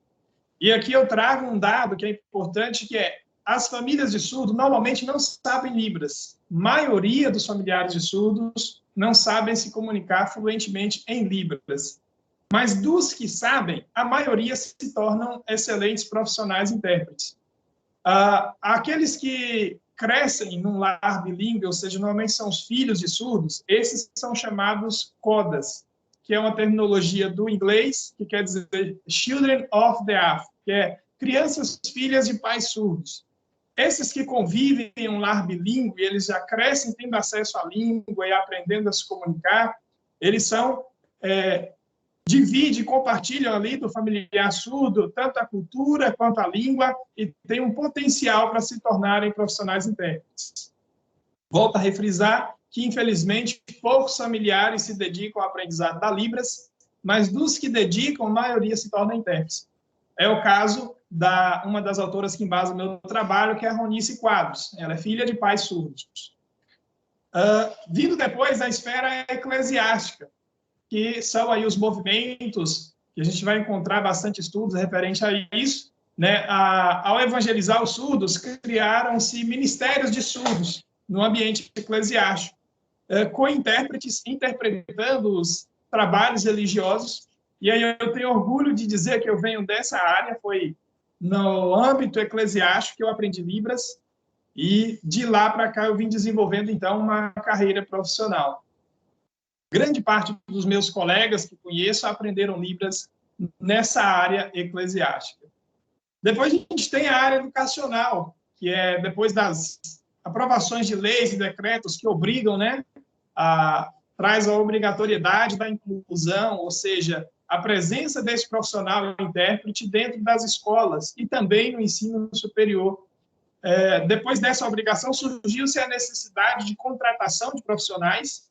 E aqui eu trago um dado que é importante, que é as famílias de surdo normalmente não sabem Libras. A maioria dos familiares de surdos não sabem se comunicar fluentemente em Libras. Mas dos que sabem, a maioria se tornam excelentes profissionais intérpretes. Aqueles que crescem num lar bilíngue, ou seja, normalmente são os filhos de surdos, esses são chamados CODAs, que é uma terminologia do inglês, que quer dizer Children of the Deaf, que é crianças, filhas de pais surdos. Esses que convivem em um lar bilíngue, eles já crescem tendo acesso à língua e aprendendo a se comunicar, eles são... divide e compartilham ali do familiar surdo tanto a cultura quanto a língua e tem um potencial para se tornarem profissionais intérpretes. Volto a refrisar que, infelizmente, poucos familiares se dedicam ao aprendizado da Libras, mas dos que dedicam, a maioria se torna intérpretes. É o caso da uma das autoras que embasa o meu trabalho, que é a Ronice Quadros. Ela é filha de pais surdos. Vindo depois da esfera eclesiástica, que são aí os movimentos, que a gente vai encontrar bastante estudos referente a isso, né? Ao evangelizar os surdos, criaram-se ministérios de surdos no ambiente eclesiástico, com intérpretes interpretando os trabalhos religiosos, e aí eu tenho orgulho de dizer que eu venho dessa área, foi no âmbito eclesiástico que eu aprendi Libras, E de lá para cá eu vim desenvolvendo, então, uma carreira profissional. Grande parte dos meus colegas que conheço aprenderam Libras nessa área eclesiástica. Depois a gente tem a área educacional, que é depois das aprovações de leis e decretos que obrigam, né, traz a obrigatoriedade da inclusão, ou seja, a presença desse profissional intérprete dentro das escolas e também no ensino superior. Depois dessa obrigação, surgiu-se a necessidade de contratação de profissionais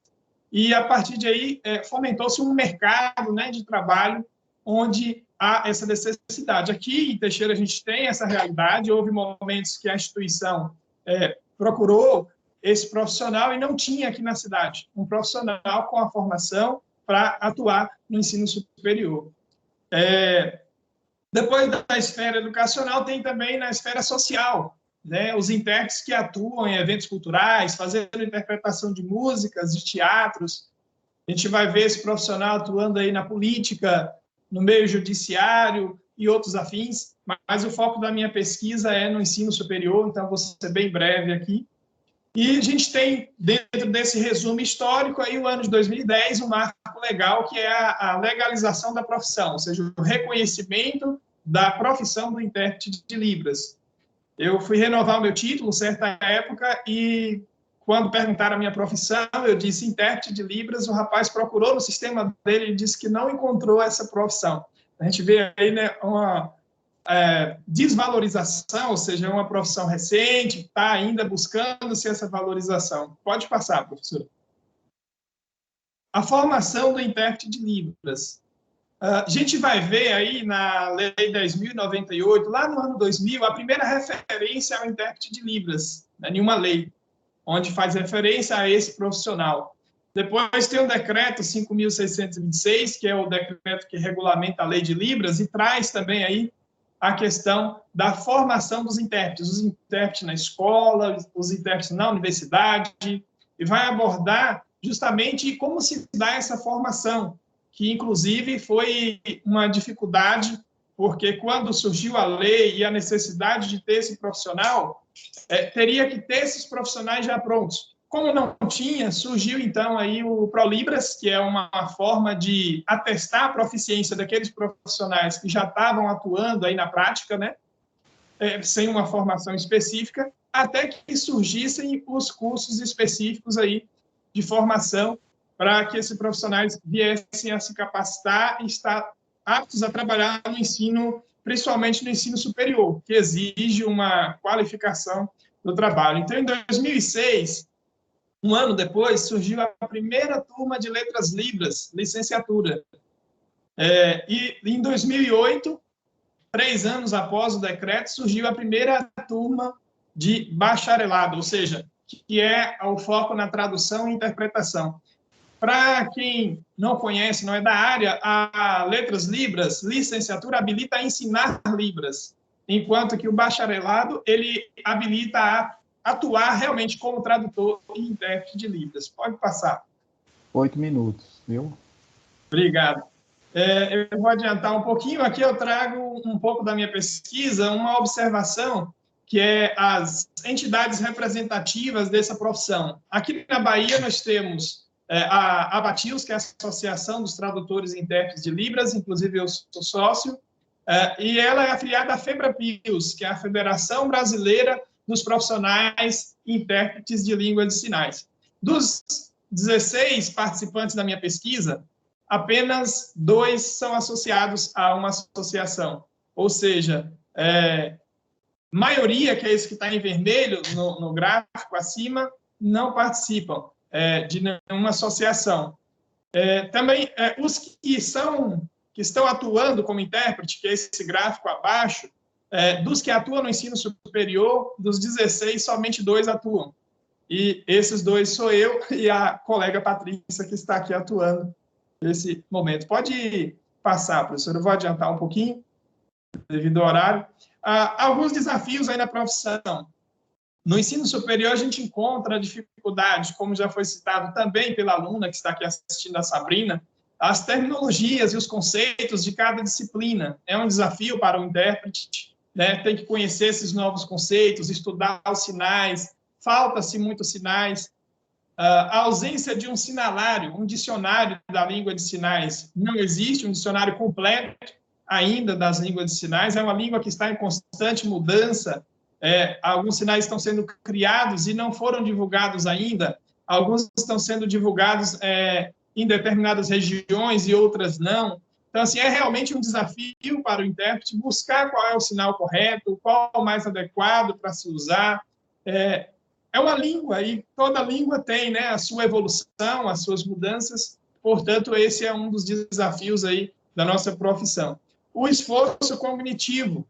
e, a partir de aí, fomentou-se um mercado, né, de trabalho onde há essa necessidade. Aqui em Teixeira a gente tem essa realidade, houve momentos que a instituição procurou esse profissional e não tinha aqui na cidade um profissional com a formação para atuar no ensino superior. Depois da esfera educacional, tem também na esfera social, né, os intérpretes que atuam em eventos culturais, fazendo interpretação de músicas, de teatros. A gente vai ver esse profissional atuando aí na política, no meio judiciário e outros afins, mas o foco da minha pesquisa é no ensino superior, então vou ser bem breve aqui. E a gente tem, dentro desse resumo histórico, aí o ano de 2010, um marco legal, que é a legalização da profissão, ou seja, o reconhecimento da profissão do intérprete de Libras. Eu fui renovar o meu título, certa época, e quando perguntaram a minha profissão, eu disse intérprete de Libras, o rapaz procurou no sistema dele e disse que não encontrou essa profissão. A gente vê aí, né, uma desvalorização, ou seja, uma profissão recente, está ainda buscando-se essa valorização. Pode passar, professor. A formação do intérprete de Libras. A gente vai ver aí na Lei 10.098, lá no ano 2000, a primeira referência ao intérprete de Libras, né, nenhuma lei, onde faz referência a esse profissional. Depois tem o decreto 5.626, que é o decreto que regulamenta a lei de Libras, e traz também aí a questão da formação dos intérpretes, os intérpretes na escola, os intérpretes na universidade, e vai abordar justamente como se dá essa formação, que inclusive foi uma dificuldade, porque quando surgiu a lei e a necessidade de ter esse profissional, teria que ter esses profissionais já prontos. Como não tinha, surgiu então aí o ProLibras, que é uma forma de atestar a proficiência daqueles profissionais que já estavam atuando aí na prática, né, sem uma formação específica, até que surgissem os cursos específicos aí de formação para que esses profissionais viessem a se capacitar e estar aptos a trabalhar no ensino, principalmente no ensino superior, que exige uma qualificação do trabalho. Então, em 2006, um ano depois, surgiu a primeira turma de Letras Libras, licenciatura. E em 2008, 3 anos após o decreto, surgiu a primeira turma de bacharelado, ou seja, que é o foco na tradução e interpretação. Para quem não conhece, não é da área, a Letras Libras, licenciatura, habilita a ensinar Libras, enquanto que o bacharelado, ele habilita a atuar realmente como tradutor e intérprete de Libras. Pode passar. 8 minutos, viu? Obrigado. Eu vou adiantar um pouquinho. Aqui eu trago um pouco da minha pesquisa, uma observação que é as entidades representativas dessa profissão. Aqui na Bahia nós temos a ABATILS, que é a Associação dos Tradutores e Intérpretes de Libras, inclusive eu sou sócio, e ela é afiliada à FEBRAPILS, que é a Federação Brasileira dos Profissionais e Intérpretes de Língua de Sinais. Dos 16 participantes da minha pesquisa, apenas 2 são associados a uma associação, ou seja, maioria, que é esse que está em vermelho no gráfico acima, não participam de nenhuma associação. Também os que estão atuando como intérprete, que é esse gráfico abaixo, dos que atuam no ensino superior, dos 16, somente 2 atuam. E esses 2 sou eu e a colega Patrícia, que está aqui atuando nesse momento. Pode passar, professor, eu vou adiantar um pouquinho, devido ao horário. Alguns desafios aí na profissão. No ensino superior, a gente encontra dificuldade, como já foi citado também pela aluna que está aqui assistindo, a Sabrina, as terminologias e os conceitos de cada disciplina. É um desafio para o intérprete. né? Tem que conhecer esses novos conceitos, estudar os sinais, falta-se muitos sinais. A ausência de um sinalário, um dicionário da língua de sinais. Não existe um dicionário completo ainda das línguas de sinais, é uma língua que está em constante mudança, alguns sinais estão sendo criados e não foram divulgados ainda, alguns estão sendo divulgados em determinadas regiões e outras não. Então, assim, é realmente um desafio para o intérprete buscar qual é o sinal correto, qual é o mais adequado para se usar. É uma língua, e toda língua tem, né, a sua evolução, as suas mudanças, portanto, esse é um dos desafios aí da nossa profissão. O esforço cognitivo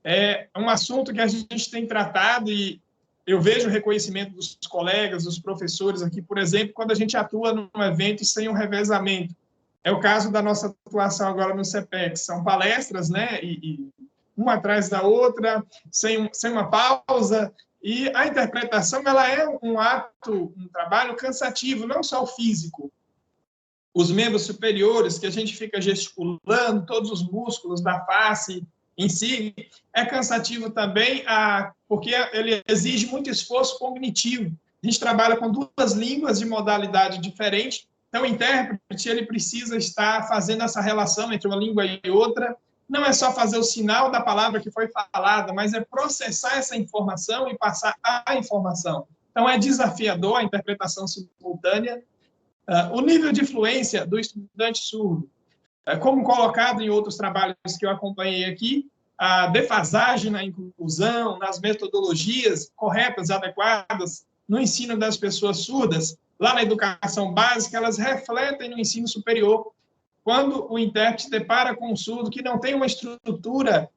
é um assunto que a gente tem tratado e eu vejo o reconhecimento dos colegas, dos professores aqui, por exemplo, quando a gente atua num evento sem um revezamento. É o caso da nossa atuação agora no CEPEX. São palestras, né, e uma atrás da outra, sem uma pausa, e a interpretação ela é um ato, um trabalho cansativo, não só o físico. Os membros superiores, que a gente fica gesticulando, todos os músculos da face em si, é cansativo também, porque ele exige muito esforço cognitivo. A gente trabalha com duas línguas de modalidade diferente, então o intérprete ele precisa estar fazendo essa relação entre uma língua e outra. Não é só fazer o sinal da palavra que foi falada, mas é processar essa informação e passar a informação. Então, é desafiador a interpretação simultânea. O nível de fluência do estudante surdo, como colocado em outros trabalhos que eu acompanhei aqui, a defasagem na inclusão, nas metodologias corretas, adequadas, no ensino das pessoas surdas, lá na educação básica, elas refletem no ensino superior. Quando o intérprete depara com um surdo que não tem uma estrutura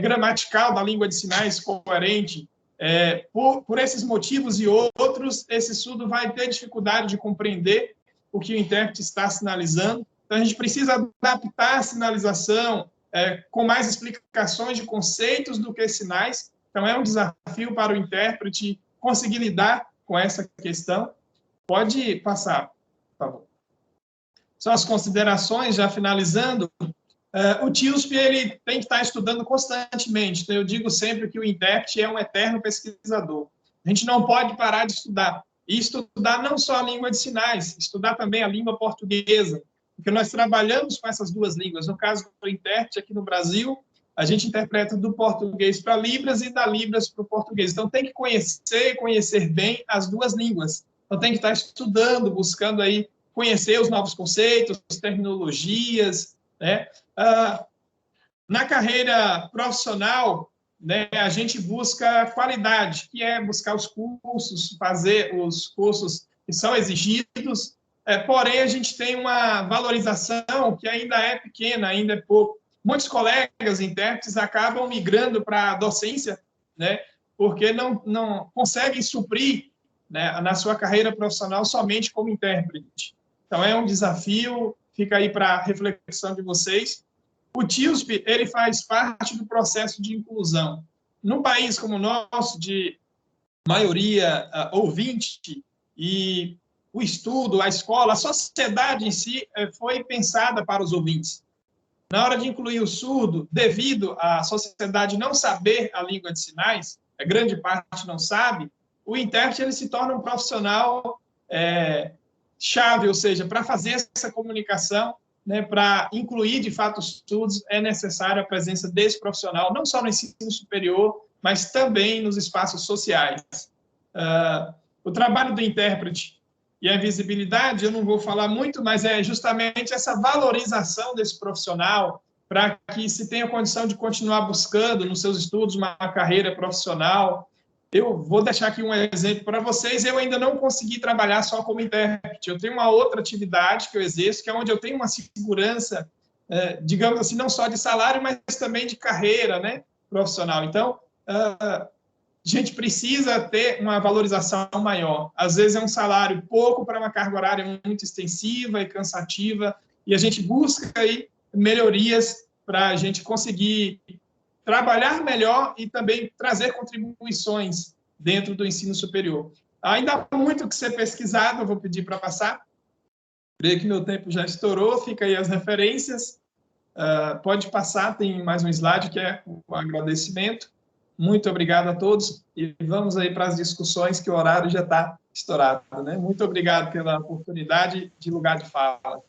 gramatical da língua de sinais coerente, por esses motivos e outros, esse surdo vai ter dificuldade de compreender o que o intérprete está sinalizando. Então, a gente precisa adaptar a sinalização com mais explicações de conceitos do que sinais. Então, é um desafio para o intérprete conseguir lidar com essa questão. Pode passar, por favor. São as considerações, já finalizando. O TIUSP ele tem que estar estudando constantemente. Então, eu digo sempre que o intérprete é um eterno pesquisador. A gente não pode parar de estudar. E estudar não só a língua de sinais, estudar também a língua portuguesa, porque nós trabalhamos com essas duas línguas. No caso do intérprete aqui no Brasil, a gente interpreta do português para Libras e da Libras para o português. Então, tem que conhecer bem as duas línguas. Então, tem que estar estudando, buscando aí conhecer os novos conceitos, terminologias, né? Na carreira profissional, né, a gente busca qualidade, que é buscar os cursos, fazer os cursos que são exigidos, porém, a gente tem uma valorização que ainda é pequena, ainda é pouco. Muitos colegas intérpretes acabam migrando para a docência, né, porque não conseguem suprir, né, na sua carreira profissional somente como intérprete. Então, é um desafio, fica aí para a reflexão de vocês. O TIUSP, ele faz parte do processo de inclusão. Num país como o nosso, de maioria ouvinte, e o estudo, a escola, a sociedade em si foi pensada para os ouvintes. Na hora de incluir o surdo, devido à sociedade não saber a língua de sinais, a grande parte não sabe, o intérprete ele se torna um profissional chave, ou seja, para fazer essa comunicação, né, para incluir, de fato, os surdos, é necessária a presença desse profissional, não só no ensino superior, mas também nos espaços sociais. O trabalho do intérprete e a invisibilidade, eu não vou falar muito, mas é justamente essa valorização desse profissional para que se tenha condição de continuar buscando nos seus estudos uma carreira profissional. Eu vou deixar aqui um exemplo para vocês. Eu ainda não consegui trabalhar só como intérprete. Eu tenho uma outra atividade que eu exerço, que é onde eu tenho uma segurança, digamos assim, não só de salário, mas também de carreira, né, profissional. Então, a gente precisa ter uma valorização maior. Às vezes é um salário pouco para uma carga horária muito extensiva e cansativa, e a gente busca aí melhorias para a gente conseguir trabalhar melhor e também trazer contribuições dentro do ensino superior. Ainda há muito que ser pesquisado, eu vou pedir para passar. Creio que meu tempo já estourou, fica aí as referências. Pode passar, tem mais um slide que é o agradecimento. Muito obrigado a todos e vamos aí para as discussões, que o horário já está estourado, né? Muito obrigado pela oportunidade de lugar de fala.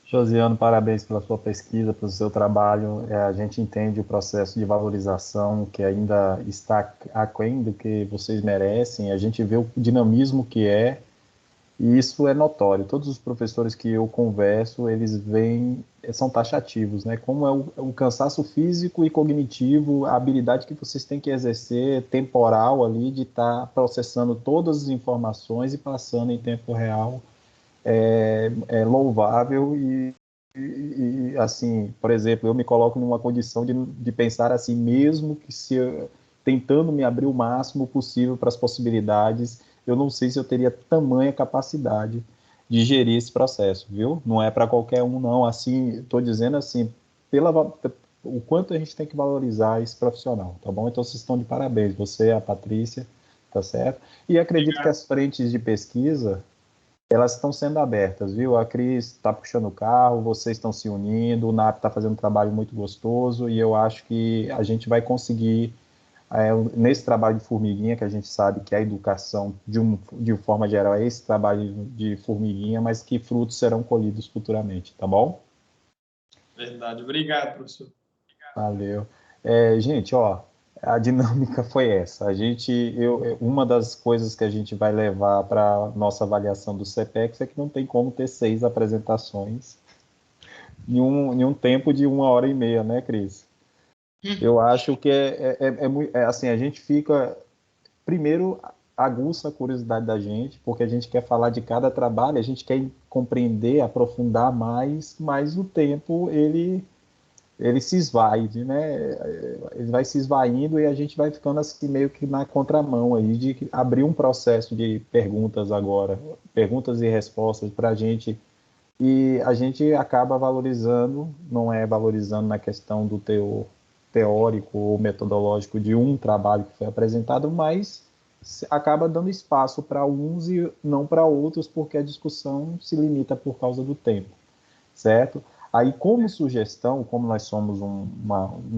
Josiano, parabéns pela sua pesquisa, pelo seu trabalho. A gente entende o processo de valorização que ainda está aquém do que vocês merecem. A gente vê o dinamismo que é, e isso é notório. Todos os professores que eu converso, eles são taxativos, né? Como é o cansaço físico e cognitivo, a habilidade que vocês têm que exercer, temporal ali, de estar processando todas as informações e passando em tempo real. É louvável e, assim, por exemplo, eu me coloco numa condição de pensar assim, mesmo que tentando me abrir o máximo possível para as possibilidades, eu não sei se eu teria tamanha capacidade de gerir esse processo, viu? Não é para qualquer um, não. Assim, estou dizendo assim, o quanto a gente tem que valorizar esse profissional, tá bom? Então, vocês estão de parabéns, você, a Patrícia, tá certo? E acredito que as frentes de pesquisa, elas estão sendo abertas, viu? A Cris está puxando o carro, vocês estão se unindo, o NAP está fazendo um trabalho muito gostoso e eu acho que a gente vai conseguir, nesse trabalho de formiguinha, que a gente sabe que a educação, de forma geral, é esse trabalho de formiguinha, mas que frutos serão colhidos futuramente, tá bom? Verdade. Obrigado, professor. Valeu. Gente, ó, a dinâmica foi essa. Uma das coisas que a gente vai levar para a nossa avaliação do CPEX é que não tem como ter 6 apresentações em um tempo de 1h30, né, Cris? Eu acho que assim, a gente fica, primeiro, aguça a curiosidade da gente, porque a gente quer falar de cada trabalho, a gente quer compreender, aprofundar mais, mas o tempo, ele se esvai, né? Ele vai se esvaindo e a gente vai ficando assim meio que na contramão aí de abrir um processo de perguntas agora, perguntas e respostas para a gente, e a gente acaba valorizando, não é valorizando na questão do teor teórico ou metodológico de um trabalho que foi apresentado, mas acaba dando espaço para uns e não para outros, porque a discussão se limita por causa do tempo, certo? Aí, como sugestão, como nós somos um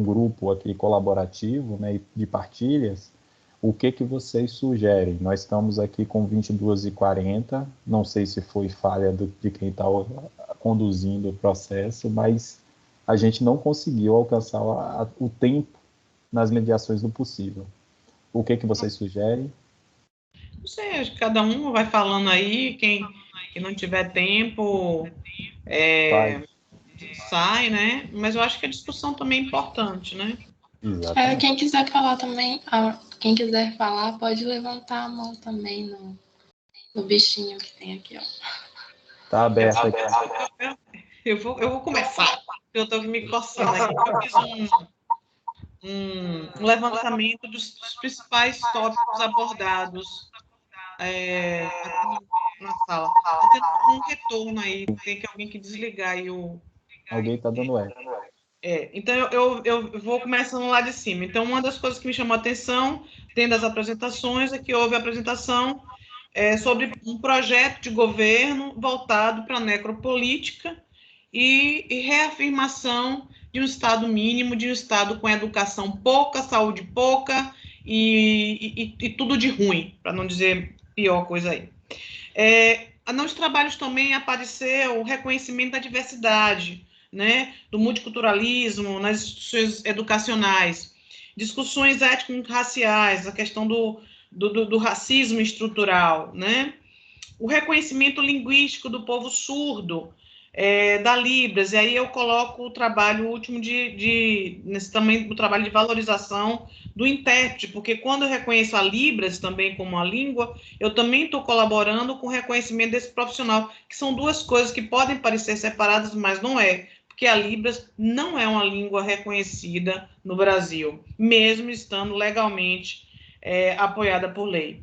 grupo aqui colaborativo, né, de partilhas, o que vocês sugerem? Nós estamos aqui com 22h40, não sei se foi falha de quem está conduzindo o processo, mas a gente não conseguiu alcançar o tempo nas mediações do possível. O que vocês sugerem? Não sei, acho que cada um vai falando aí, quem não tiver tempo sai, né? Mas eu acho que a discussão também é importante, né? Exatamente. Quem quiser falar também, quem quiser falar, pode levantar a mão também no bichinho que tem aqui, ó. Tá aberto aqui. Eu vou começar. Eu estou me coçando aqui. Eu fiz um levantamento dos principais tópicos abordados aqui na sala. Está tendo um retorno aí. Tem alguém que desligar aí o... Alguém está dando eco. Então, eu vou começando lá de cima. Então, uma das coisas que me chamou a atenção, dentro das apresentações, é que houve a apresentação sobre um projeto de governo voltado para a necropolítica e reafirmação de um Estado mínimo, de um Estado com educação pouca, saúde pouca e tudo de ruim, para não dizer pior coisa aí. Nos trabalhos também apareceu o reconhecimento da diversidade, né, do multiculturalismo nas instituições educacionais, discussões étnico-raciais, a questão do racismo estrutural, né, o reconhecimento linguístico do povo surdo, da Libras, e aí eu coloco o trabalho último nesse também o trabalho de valorização do intérprete, porque quando eu reconheço a Libras também como uma língua, eu também estou colaborando com o reconhecimento desse profissional, que são duas coisas que podem parecer separadas, mas não é, porque a Libras não é uma língua reconhecida no Brasil, mesmo estando legalmente apoiada por lei.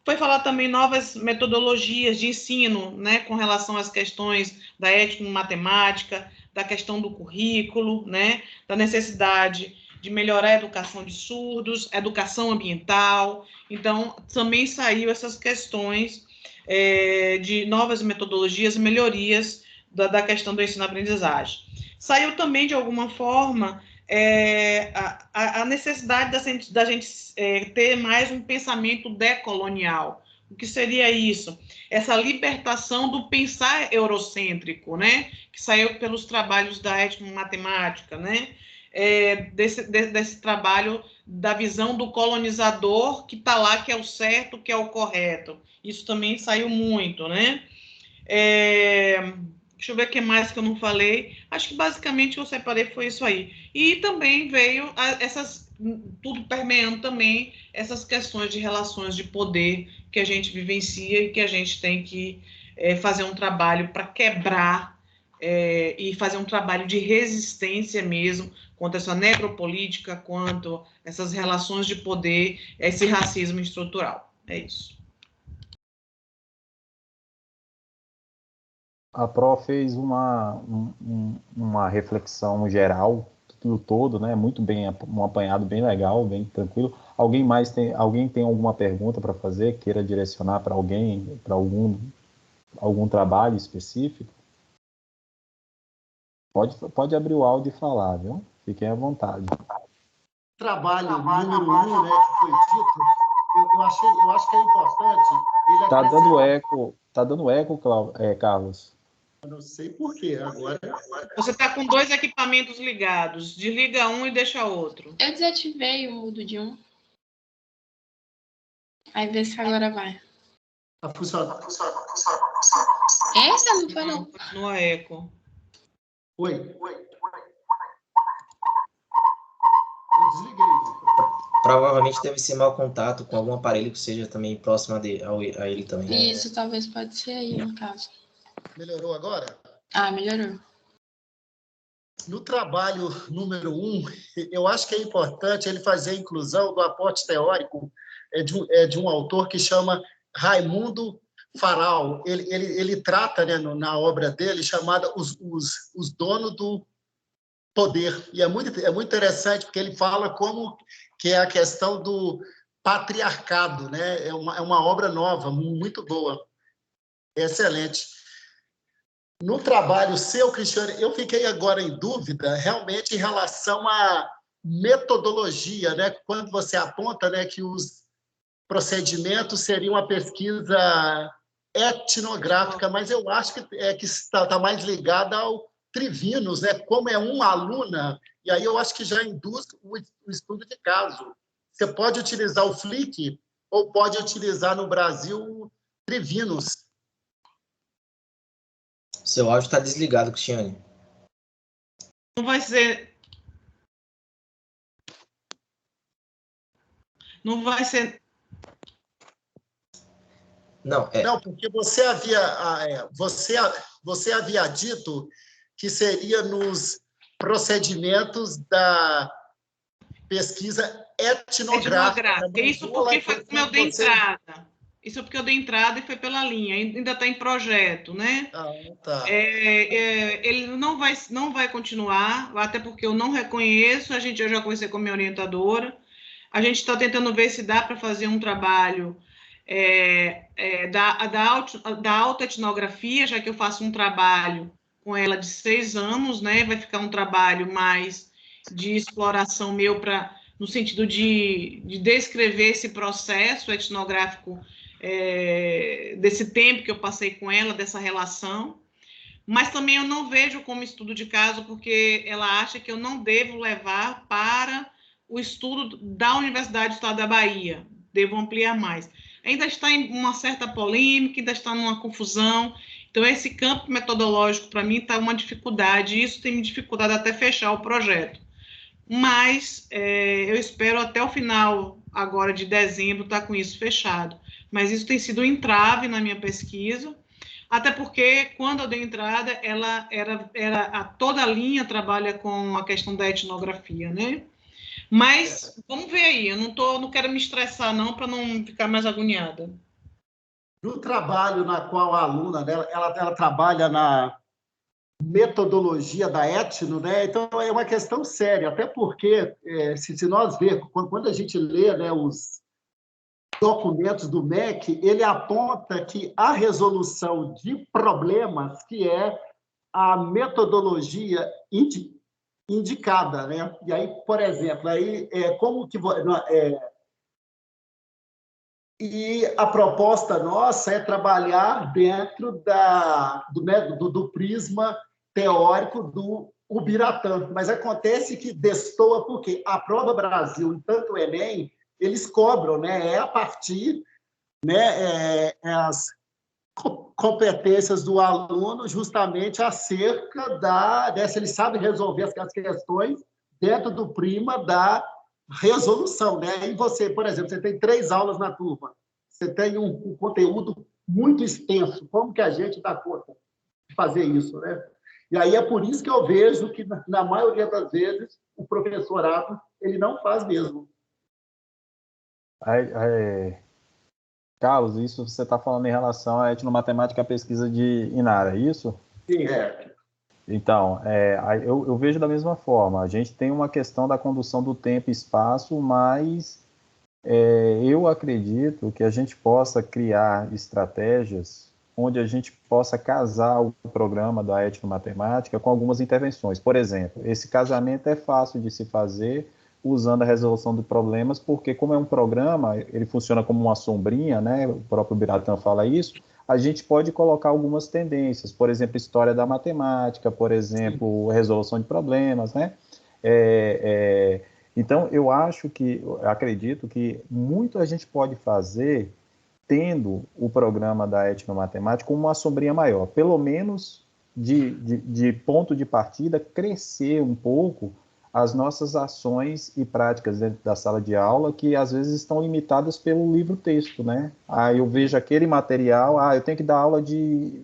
Foi falar também novas metodologias de ensino, né, com relação às questões da étnico-matemática, da questão do currículo, né, da necessidade de melhorar a educação de surdos, educação ambiental. Então, também saiu essas questões de novas metodologias, melhorias da questão do ensino-aprendizagem. saiu também, de alguma forma, a necessidade da gente ter mais um pensamento decolonial. O que seria isso? Essa libertação do pensar eurocêntrico, né? Que saiu pelos trabalhos da etnomatemática, né? Desse trabalho da visão do colonizador que está lá, que é o certo, que é o correto. Isso também saiu muito, né? Deixa eu ver o que mais que eu não falei. Acho que basicamente o que eu separei foi isso aí. E também veio tudo permeando também essas questões de relações de poder que a gente vivencia e que a gente tem que fazer um trabalho para quebrar e fazer um trabalho de resistência mesmo contra essa necropolítica, quanto essas relações de poder, esse racismo estrutural. É isso. A Pro fez uma reflexão geral do todo, né? Muito bem, um apanhado bem legal, bem tranquilo. Alguém tem alguma pergunta para fazer, queira direcionar para alguém, para algum trabalho específico? Pode abrir o áudio e falar, viu? Fiquem à vontade. Trabalho número 1, né, que foi dito, eu acho que é importante. Tá dando eco, Carlos. Eu não sei por quê. Agora. Você está com 2 equipamentos ligados. Desliga um e deixa outro. Eu desativei o mudo de um. Aí vê se agora vai. Tá funcionando. Essa não foi, não. Continua eco. Oi. Eu desliguei. Provavelmente deve ser mau contato com algum aparelho que seja também próximo a ele também. Isso, talvez pode ser aí, no caso. Melhorou agora? Ah, melhorou. No trabalho número 1, eu acho que é importante ele fazer a inclusão do aporte teórico de um autor que chama Raimundo Faral. Ele trata, né, na obra dele, chamada Os Donos do Poder. E é muito interessante, porque ele fala como que é a questão do patriarcado, né? É uma obra nova, muito boa. Excelente. No trabalho seu, Cristiane, eu fiquei agora em dúvida, realmente, em relação à metodologia, né? Quando você aponta, né, que os procedimentos seriam uma pesquisa etnográfica, mas eu acho que está mais ligada ao Trivinos, né? Como é uma aluna, e aí eu acho que já induz o estudo de caso. Você pode utilizar o Flick ou pode utilizar no Brasil Trivinos. Seu áudio está desligado, Cristiane. Não vai ser. Não vai ser. Não, porque você havia dito que seria nos procedimentos da pesquisa etnográfica. Isso porque foi como eu dei entrada. Isso porque eu dei entrada e foi pela linha. Ainda está em projeto, né? Tá. Ele não vai continuar, até porque eu não reconheço. Eu já conversei com a minha orientadora. A gente está tentando ver se dá para fazer um trabalho da alta etnografia, já que eu faço um trabalho com ela de 6 anos, né? Vai ficar um trabalho mais de exploração meu no sentido de descrever esse processo etnográfico desse tempo que eu passei com ela, dessa relação. Mas também eu não vejo como estudo de caso, porque ela acha que eu não devo levar para o estudo da Universidade do Estado da Bahia. Devo ampliar mais. Ainda está em uma certa polêmica, ainda está numa confusão. Então, esse campo metodológico, para mim, está uma dificuldade, e isso tem me dificultado até fechar o projeto. Mas eu espero até o final, agora de dezembro, estar com isso fechado. Mas isso tem sido um entrave na minha pesquisa, até porque, quando eu dei entrada, toda a linha trabalha com a questão da etnografia, né? Mas vamos ver aí, eu não quero me estressar, não, para não ficar mais agoniada. No trabalho na qual a aluna dela, ela trabalha na metodologia da etno, né? Então é uma questão séria, até porque se nós vermos, quando a gente lê, né, os documentos do MEC, ele aponta que a resolução de problemas, que é a metodologia indicada, né? E aí, por exemplo, aí como que e a proposta nossa é trabalhar dentro do prisma teórico do Ubiratã, mas acontece que destoa porque a Prova Brasil, e tanto o Enem, eles cobram, né? A partir, né? As competências do aluno justamente acerca se ele sabe resolver as questões dentro do prima da resolução, né? E você, por exemplo, você tem 3 aulas na turma, você tem um conteúdo muito extenso, como que a gente dá conta de fazer isso, né? E aí é por isso que eu vejo que, na maioria das vezes, o professorado ele não faz mesmo. Carlos, isso você está falando em relação à etnomatemática, a pesquisa de Inara, é isso? Sim, Então, eu vejo da mesma forma. A gente tem uma questão da condução do tempo e espaço, mas eu acredito que a gente possa criar estratégias onde a gente possa casar o programa da etnomatemática com algumas intervenções. Por exemplo, esse casamento é fácil de se fazer usando a resolução de problemas, porque como é um programa, ele funciona como uma sombrinha, né? O próprio Biratã fala isso, a gente pode colocar algumas tendências, por exemplo, história da matemática, por exemplo, resolução de problemas, né? Então, eu acredito que muito a gente pode fazer tendo o programa da etnomatemática como uma sombrinha maior, pelo menos de ponto de partida, crescer um pouco as nossas ações e práticas dentro da sala de aula, que às vezes estão limitadas pelo livro-texto, né? Eu vejo aquele material, eu tenho que dar aula de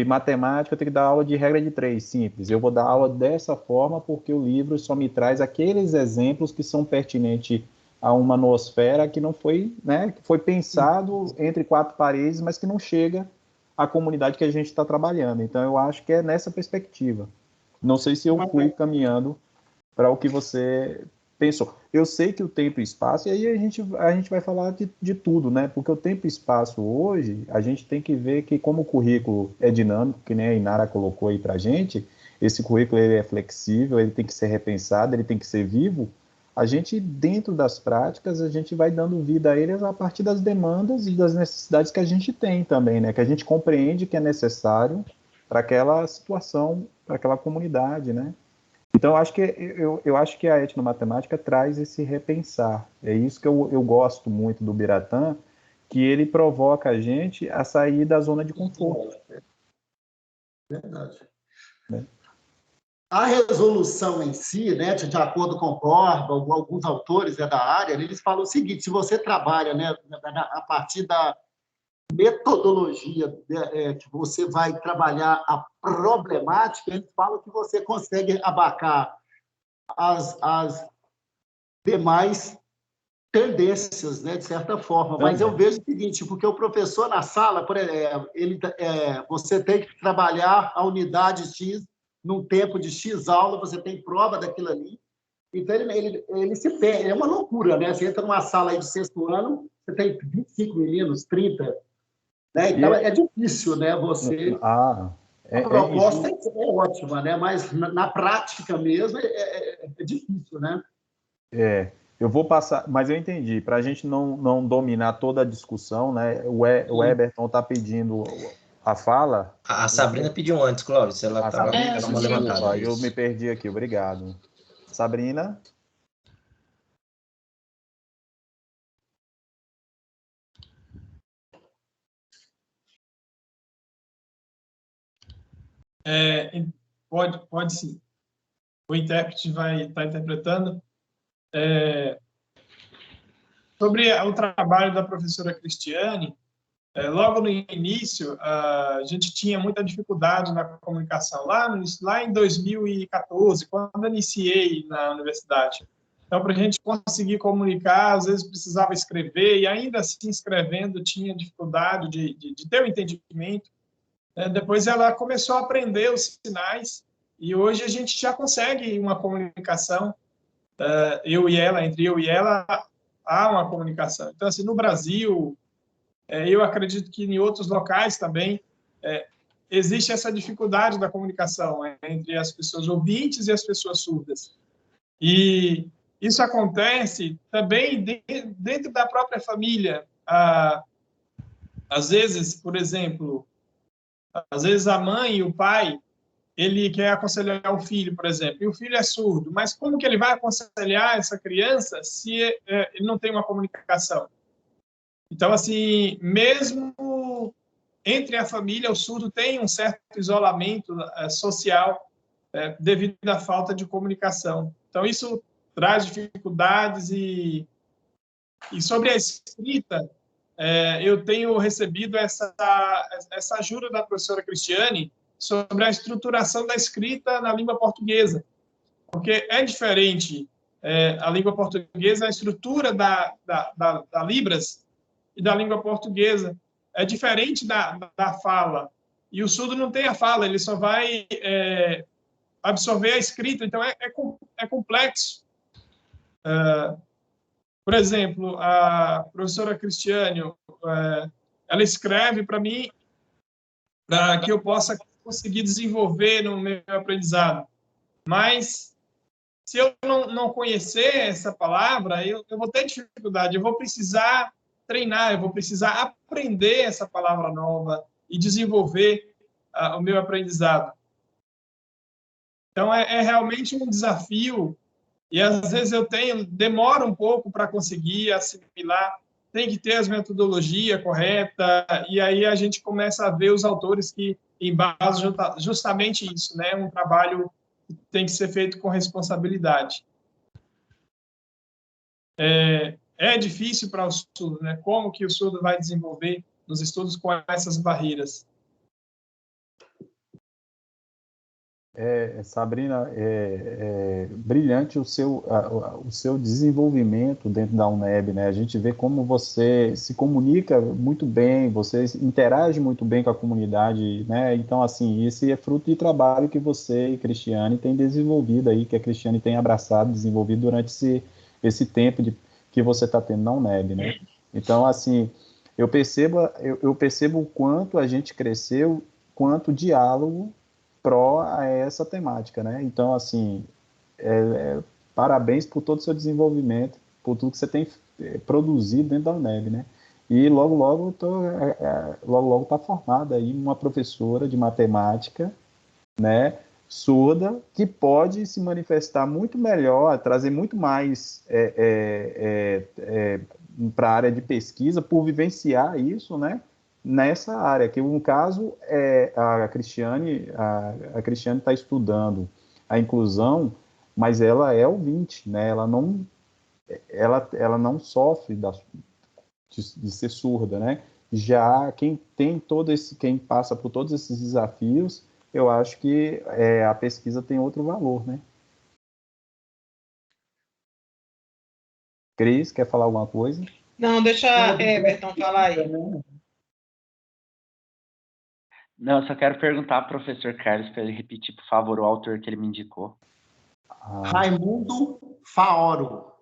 matemática, eu tenho que dar aula de regra de 3, simples. Eu vou dar aula dessa forma porque o livro só me traz aqueles exemplos que são pertinentes a uma noosfera que não foi, né, que foi pensado entre 4 paredes, mas que não chega à comunidade que a gente está trabalhando. Então, eu acho que é nessa perspectiva. Não sei se eu fui caminhando para o que você pensou. Eu sei que o tempo e espaço, e aí a gente vai falar de tudo, né? Porque o tempo e espaço hoje, a gente tem que ver que como o currículo é dinâmico, que nem a Inara colocou aí para a gente, esse currículo ele é flexível, ele tem que ser repensado, ele tem que ser vivo. A gente, dentro das práticas, a gente vai dando vida a eles a partir das demandas e das necessidades que a gente tem também, né? Que a gente compreende que é necessário para aquela situação, para aquela comunidade, né? Então, eu acho que a etnomatemática traz esse repensar. É isso que eu gosto muito do Biratã, que ele provoca a gente a sair da zona de conforto. Verdade. Né? A resolução em si, né, de acordo com o Borba, alguns autores da área, eles falam o seguinte: se você trabalha, né, a partir da metodologia que você vai trabalhar a problemática, eles falam que você consegue abarcar as demais tendências, né, de certa forma. Mas eu vejo o seguinte, porque o professor na sala, você tem que trabalhar a unidade X num tempo de X aula, você tem prova daquilo ali. Então, ele se perde. É uma loucura, né? Você entra numa sala aí de 6º ano, você tem 25 meninos, 30. Né? Então, é difícil, né? Você... a proposta é ótima, né? Mas na prática mesmo é difícil, né? Eu vou passar, mas eu entendi, para a gente não dominar toda a discussão, né? O Eberton está pedindo a fala. A Sabrina pediu antes, Clóvis, ela estava dando uma levantada. Eu me perdi aqui, obrigado. Sabrina? Pode sim. O intérprete vai estar interpretando. Sobre o trabalho da professora Cristiane, logo no início, a gente tinha muita dificuldade na comunicação, lá em 2014, quando eu iniciei na universidade. Então, para a gente conseguir comunicar, às vezes precisava escrever, e ainda assim, escrevendo, tinha dificuldade de ter o entendimento. Depois ela começou a aprender os sinais, e hoje a gente já consegue uma comunicação, entre eu e ela, há uma comunicação. Então, assim, no Brasil, eu acredito que em outros locais também, existe essa dificuldade da comunicação entre as pessoas ouvintes e as pessoas surdas. E isso acontece também dentro da própria família. Às vezes, por exemplo, às vezes a mãe e o pai, ele quer aconselhar o filho, por exemplo, e o filho é surdo, mas como que ele vai aconselhar essa criança se ele não tem uma comunicação? Então, assim, mesmo entre a família, o surdo tem um certo isolamento social devido à falta de comunicação. Então, isso traz dificuldades e sobre a escrita, eu tenho recebido essa ajuda da professora Cristiane sobre a estruturação da escrita na língua portuguesa, porque é diferente a língua portuguesa, a estrutura da Libras e da língua portuguesa é diferente da fala, e o surdo não tem a fala, ele só vai absorver a escrita, então é complexo. Por exemplo, a professora Cristiane, ela escreve para mim para que eu possa conseguir desenvolver no meu aprendizado. Mas, se eu não conhecer essa palavra, eu vou ter dificuldade, eu vou precisar treinar, eu vou precisar aprender essa palavra nova e desenvolver o meu aprendizado. Então, é realmente um desafio, e às vezes demora um pouco para conseguir assimilar, tem que ter as metodologias corretas, e aí a gente começa a ver os autores que embasam justamente isso, né? Um trabalho que tem que ser feito com responsabilidade. É difícil para o surdo, né? Como que o surdo vai desenvolver nos estudos com essas barreiras? Sabrina, brilhante o seu desenvolvimento dentro da UNEB, né? A gente vê como você se comunica muito bem, você interage muito bem com a comunidade, né? Então, assim, esse é fruto de trabalho que você e Cristiane têm desenvolvido aí, que a Cristiane tem abraçado, desenvolvido durante esse tempo que você está tendo na UNEB, né? Então, assim, eu percebo o quanto a gente cresceu, quanto diálogo pró a essa temática, né? Então, assim, parabéns por todo o seu desenvolvimento, por tudo que você tem produzido dentro da UNEB, né? E logo está formada aí uma professora de matemática, né, surda, que pode se manifestar muito melhor, trazer muito mais para a área de pesquisa, por vivenciar isso, né? Nessa área, que no caso a Cristiane está estudando a inclusão, mas ela é ouvinte, né? Ela não sofre de ser surda, né? Já quem passa por todos esses desafios, eu acho que a pesquisa tem outro valor, né? Cris, quer falar alguma coisa? Não, deixa Bertão falar aí. Não, eu só quero perguntar ao professor Carlos para ele repetir, por favor, o autor que ele me indicou. Raimundo Faoro.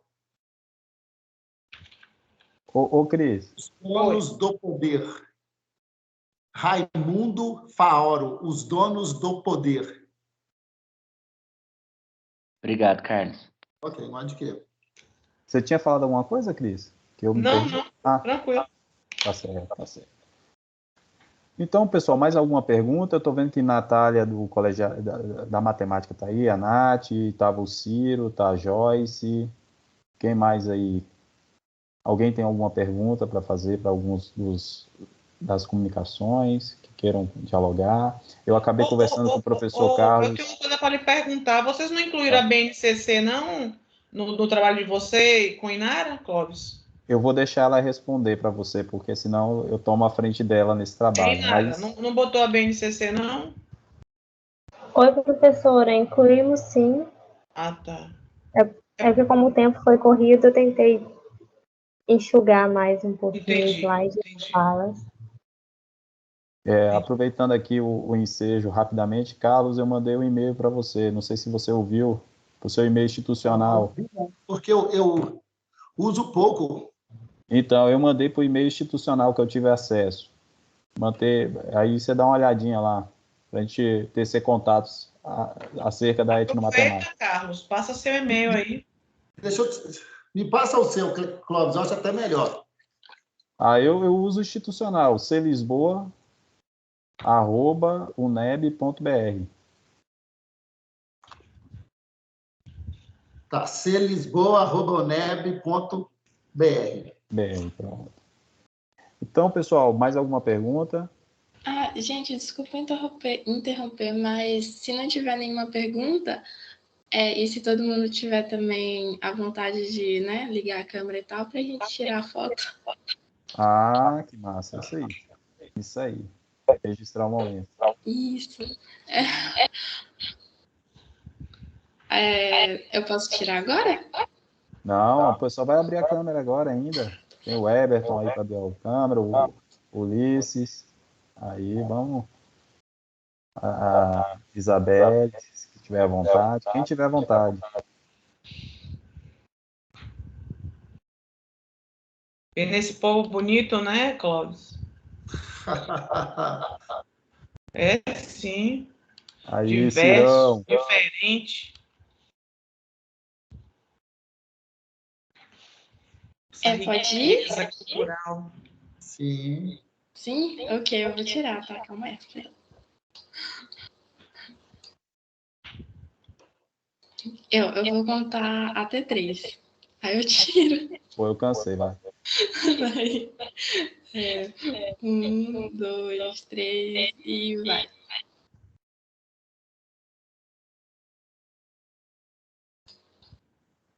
Ô, Cris. Os Donos do Poder. Raimundo Faoro, Os Donos do Poder. Obrigado, Carlos. Ok, não adquiriu. Você tinha falado alguma coisa, Cris? Não, tranquilo. Tá certo. Então, pessoal, mais alguma pergunta? Eu estou vendo que Natália, do Colégio da Matemática, está aí, a Nath, estava o Ciro, está a Joyce. Quem mais aí? Alguém tem alguma pergunta para fazer para alguns das comunicações que queiram dialogar? Eu acabei conversando com o professor Carlos. Eu tenho uma coisa para lhe perguntar. Vocês não incluíram a BNCC, não, no trabalho de você com Inara, Clóvis? Eu vou deixar ela responder para você, porque senão eu tomo a frente dela nesse trabalho. Inara, não botou a BNCC, não? Oi, professora, incluímos sim. Ah, tá. É que como o tempo foi corrido, eu tentei enxugar mais um pouquinho os slides e falas. Aproveitando aqui o ensejo rapidamente, Carlos, eu mandei um e-mail para você, não sei se você ouviu, para o seu e-mail institucional. Porque eu uso pouco. Então, eu mandei para o e-mail institucional que eu tive acesso. Aí você dá uma olhadinha lá. para a gente tecer contatos acerca da etnomatemática. Carlos, passa seu e-mail aí. Me passa o seu, Clóvis, eu acho até melhor. Eu uso institucional, clisboa@uneb.br. Tá, clisboa@uneb.br. Bem, pronto. Então, pessoal, mais alguma pergunta? Gente, desculpa interromper, mas se não tiver nenhuma pergunta, e se todo mundo tiver também a vontade de, né, ligar a câmera e tal, para a gente tirar a foto. Que massa, isso aí. Registrar o momento. Isso. Eu posso tirar agora? Não, o pessoal vai abrir a câmera agora ainda. Tem o Everton aí para abrir a câmera, o Ulisses. Aí vamos. A Isabelle, se tiver à vontade. Quem tiver à vontade. E nesse povo bonito, né, Clóvis? Sim. Aí, Diverso, Cirão. diferente. Pode ir? Cultural. Sim. Sim? Ok, eu vou tirar, tá? Calma aí. Eu vou contar até 3. Aí eu tiro. Pô, eu cansei, vai. Vai. 1, 2, 3 e vai.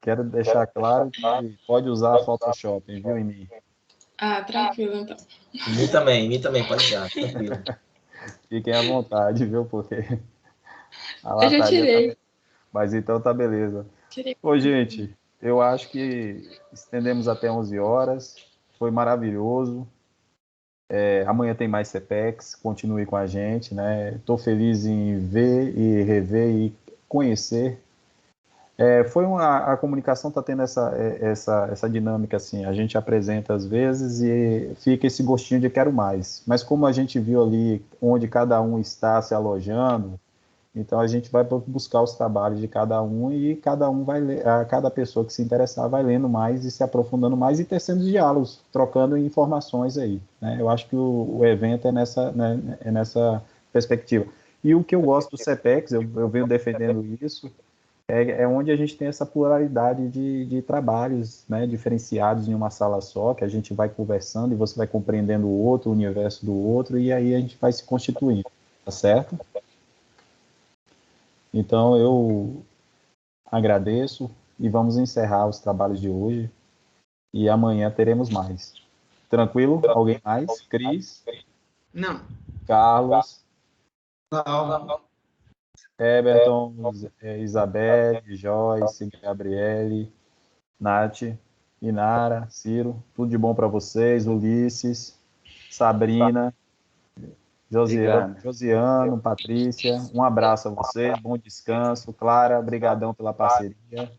Quero deixar claro que pode usar Photoshop, viu, em mim? Tranquilo, então. Em mim também, pode usar, tranquilo. Fiquem à vontade, viu, porque... Eu já tirei. Mas então tá beleza. Tirei. Ô, gente, eu acho que estendemos até 11 horas. Foi maravilhoso. Amanhã tem mais CPEX. Continue com a gente, né? Estou feliz em ver e rever e conhecer. A comunicação está tendo essa dinâmica assim. A gente apresenta às vezes e fica esse gostinho de quero mais. Mas como a gente viu ali onde cada um está se alojando, então a gente vai buscar os trabalhos de cada um e cada um vai ler, cada pessoa que se interessar vai lendo mais e se aprofundando mais e tecendo diálogos, trocando informações aí, né? Eu acho que o evento é nessa perspectiva. E o que eu gosto do CPEX, eu venho defendendo isso, é onde a gente tem essa pluralidade de trabalhos, né, diferenciados em uma sala só, que a gente vai conversando e você vai compreendendo o outro, o universo do outro, e aí a gente vai se constituindo, tá certo? Então, eu agradeço e vamos encerrar os trabalhos de hoje e amanhã teremos mais. Tranquilo? Alguém mais? Cris? Não. Carlos? Não. Everton, Isabelle, Joyce, Gabriele, Nath, Inara, Ciro, tudo de bom para vocês, Ulisses, Sabrina, Josiano, Patrícia, um abraço a vocês, bom descanso. Clara, brigadão pela parceria.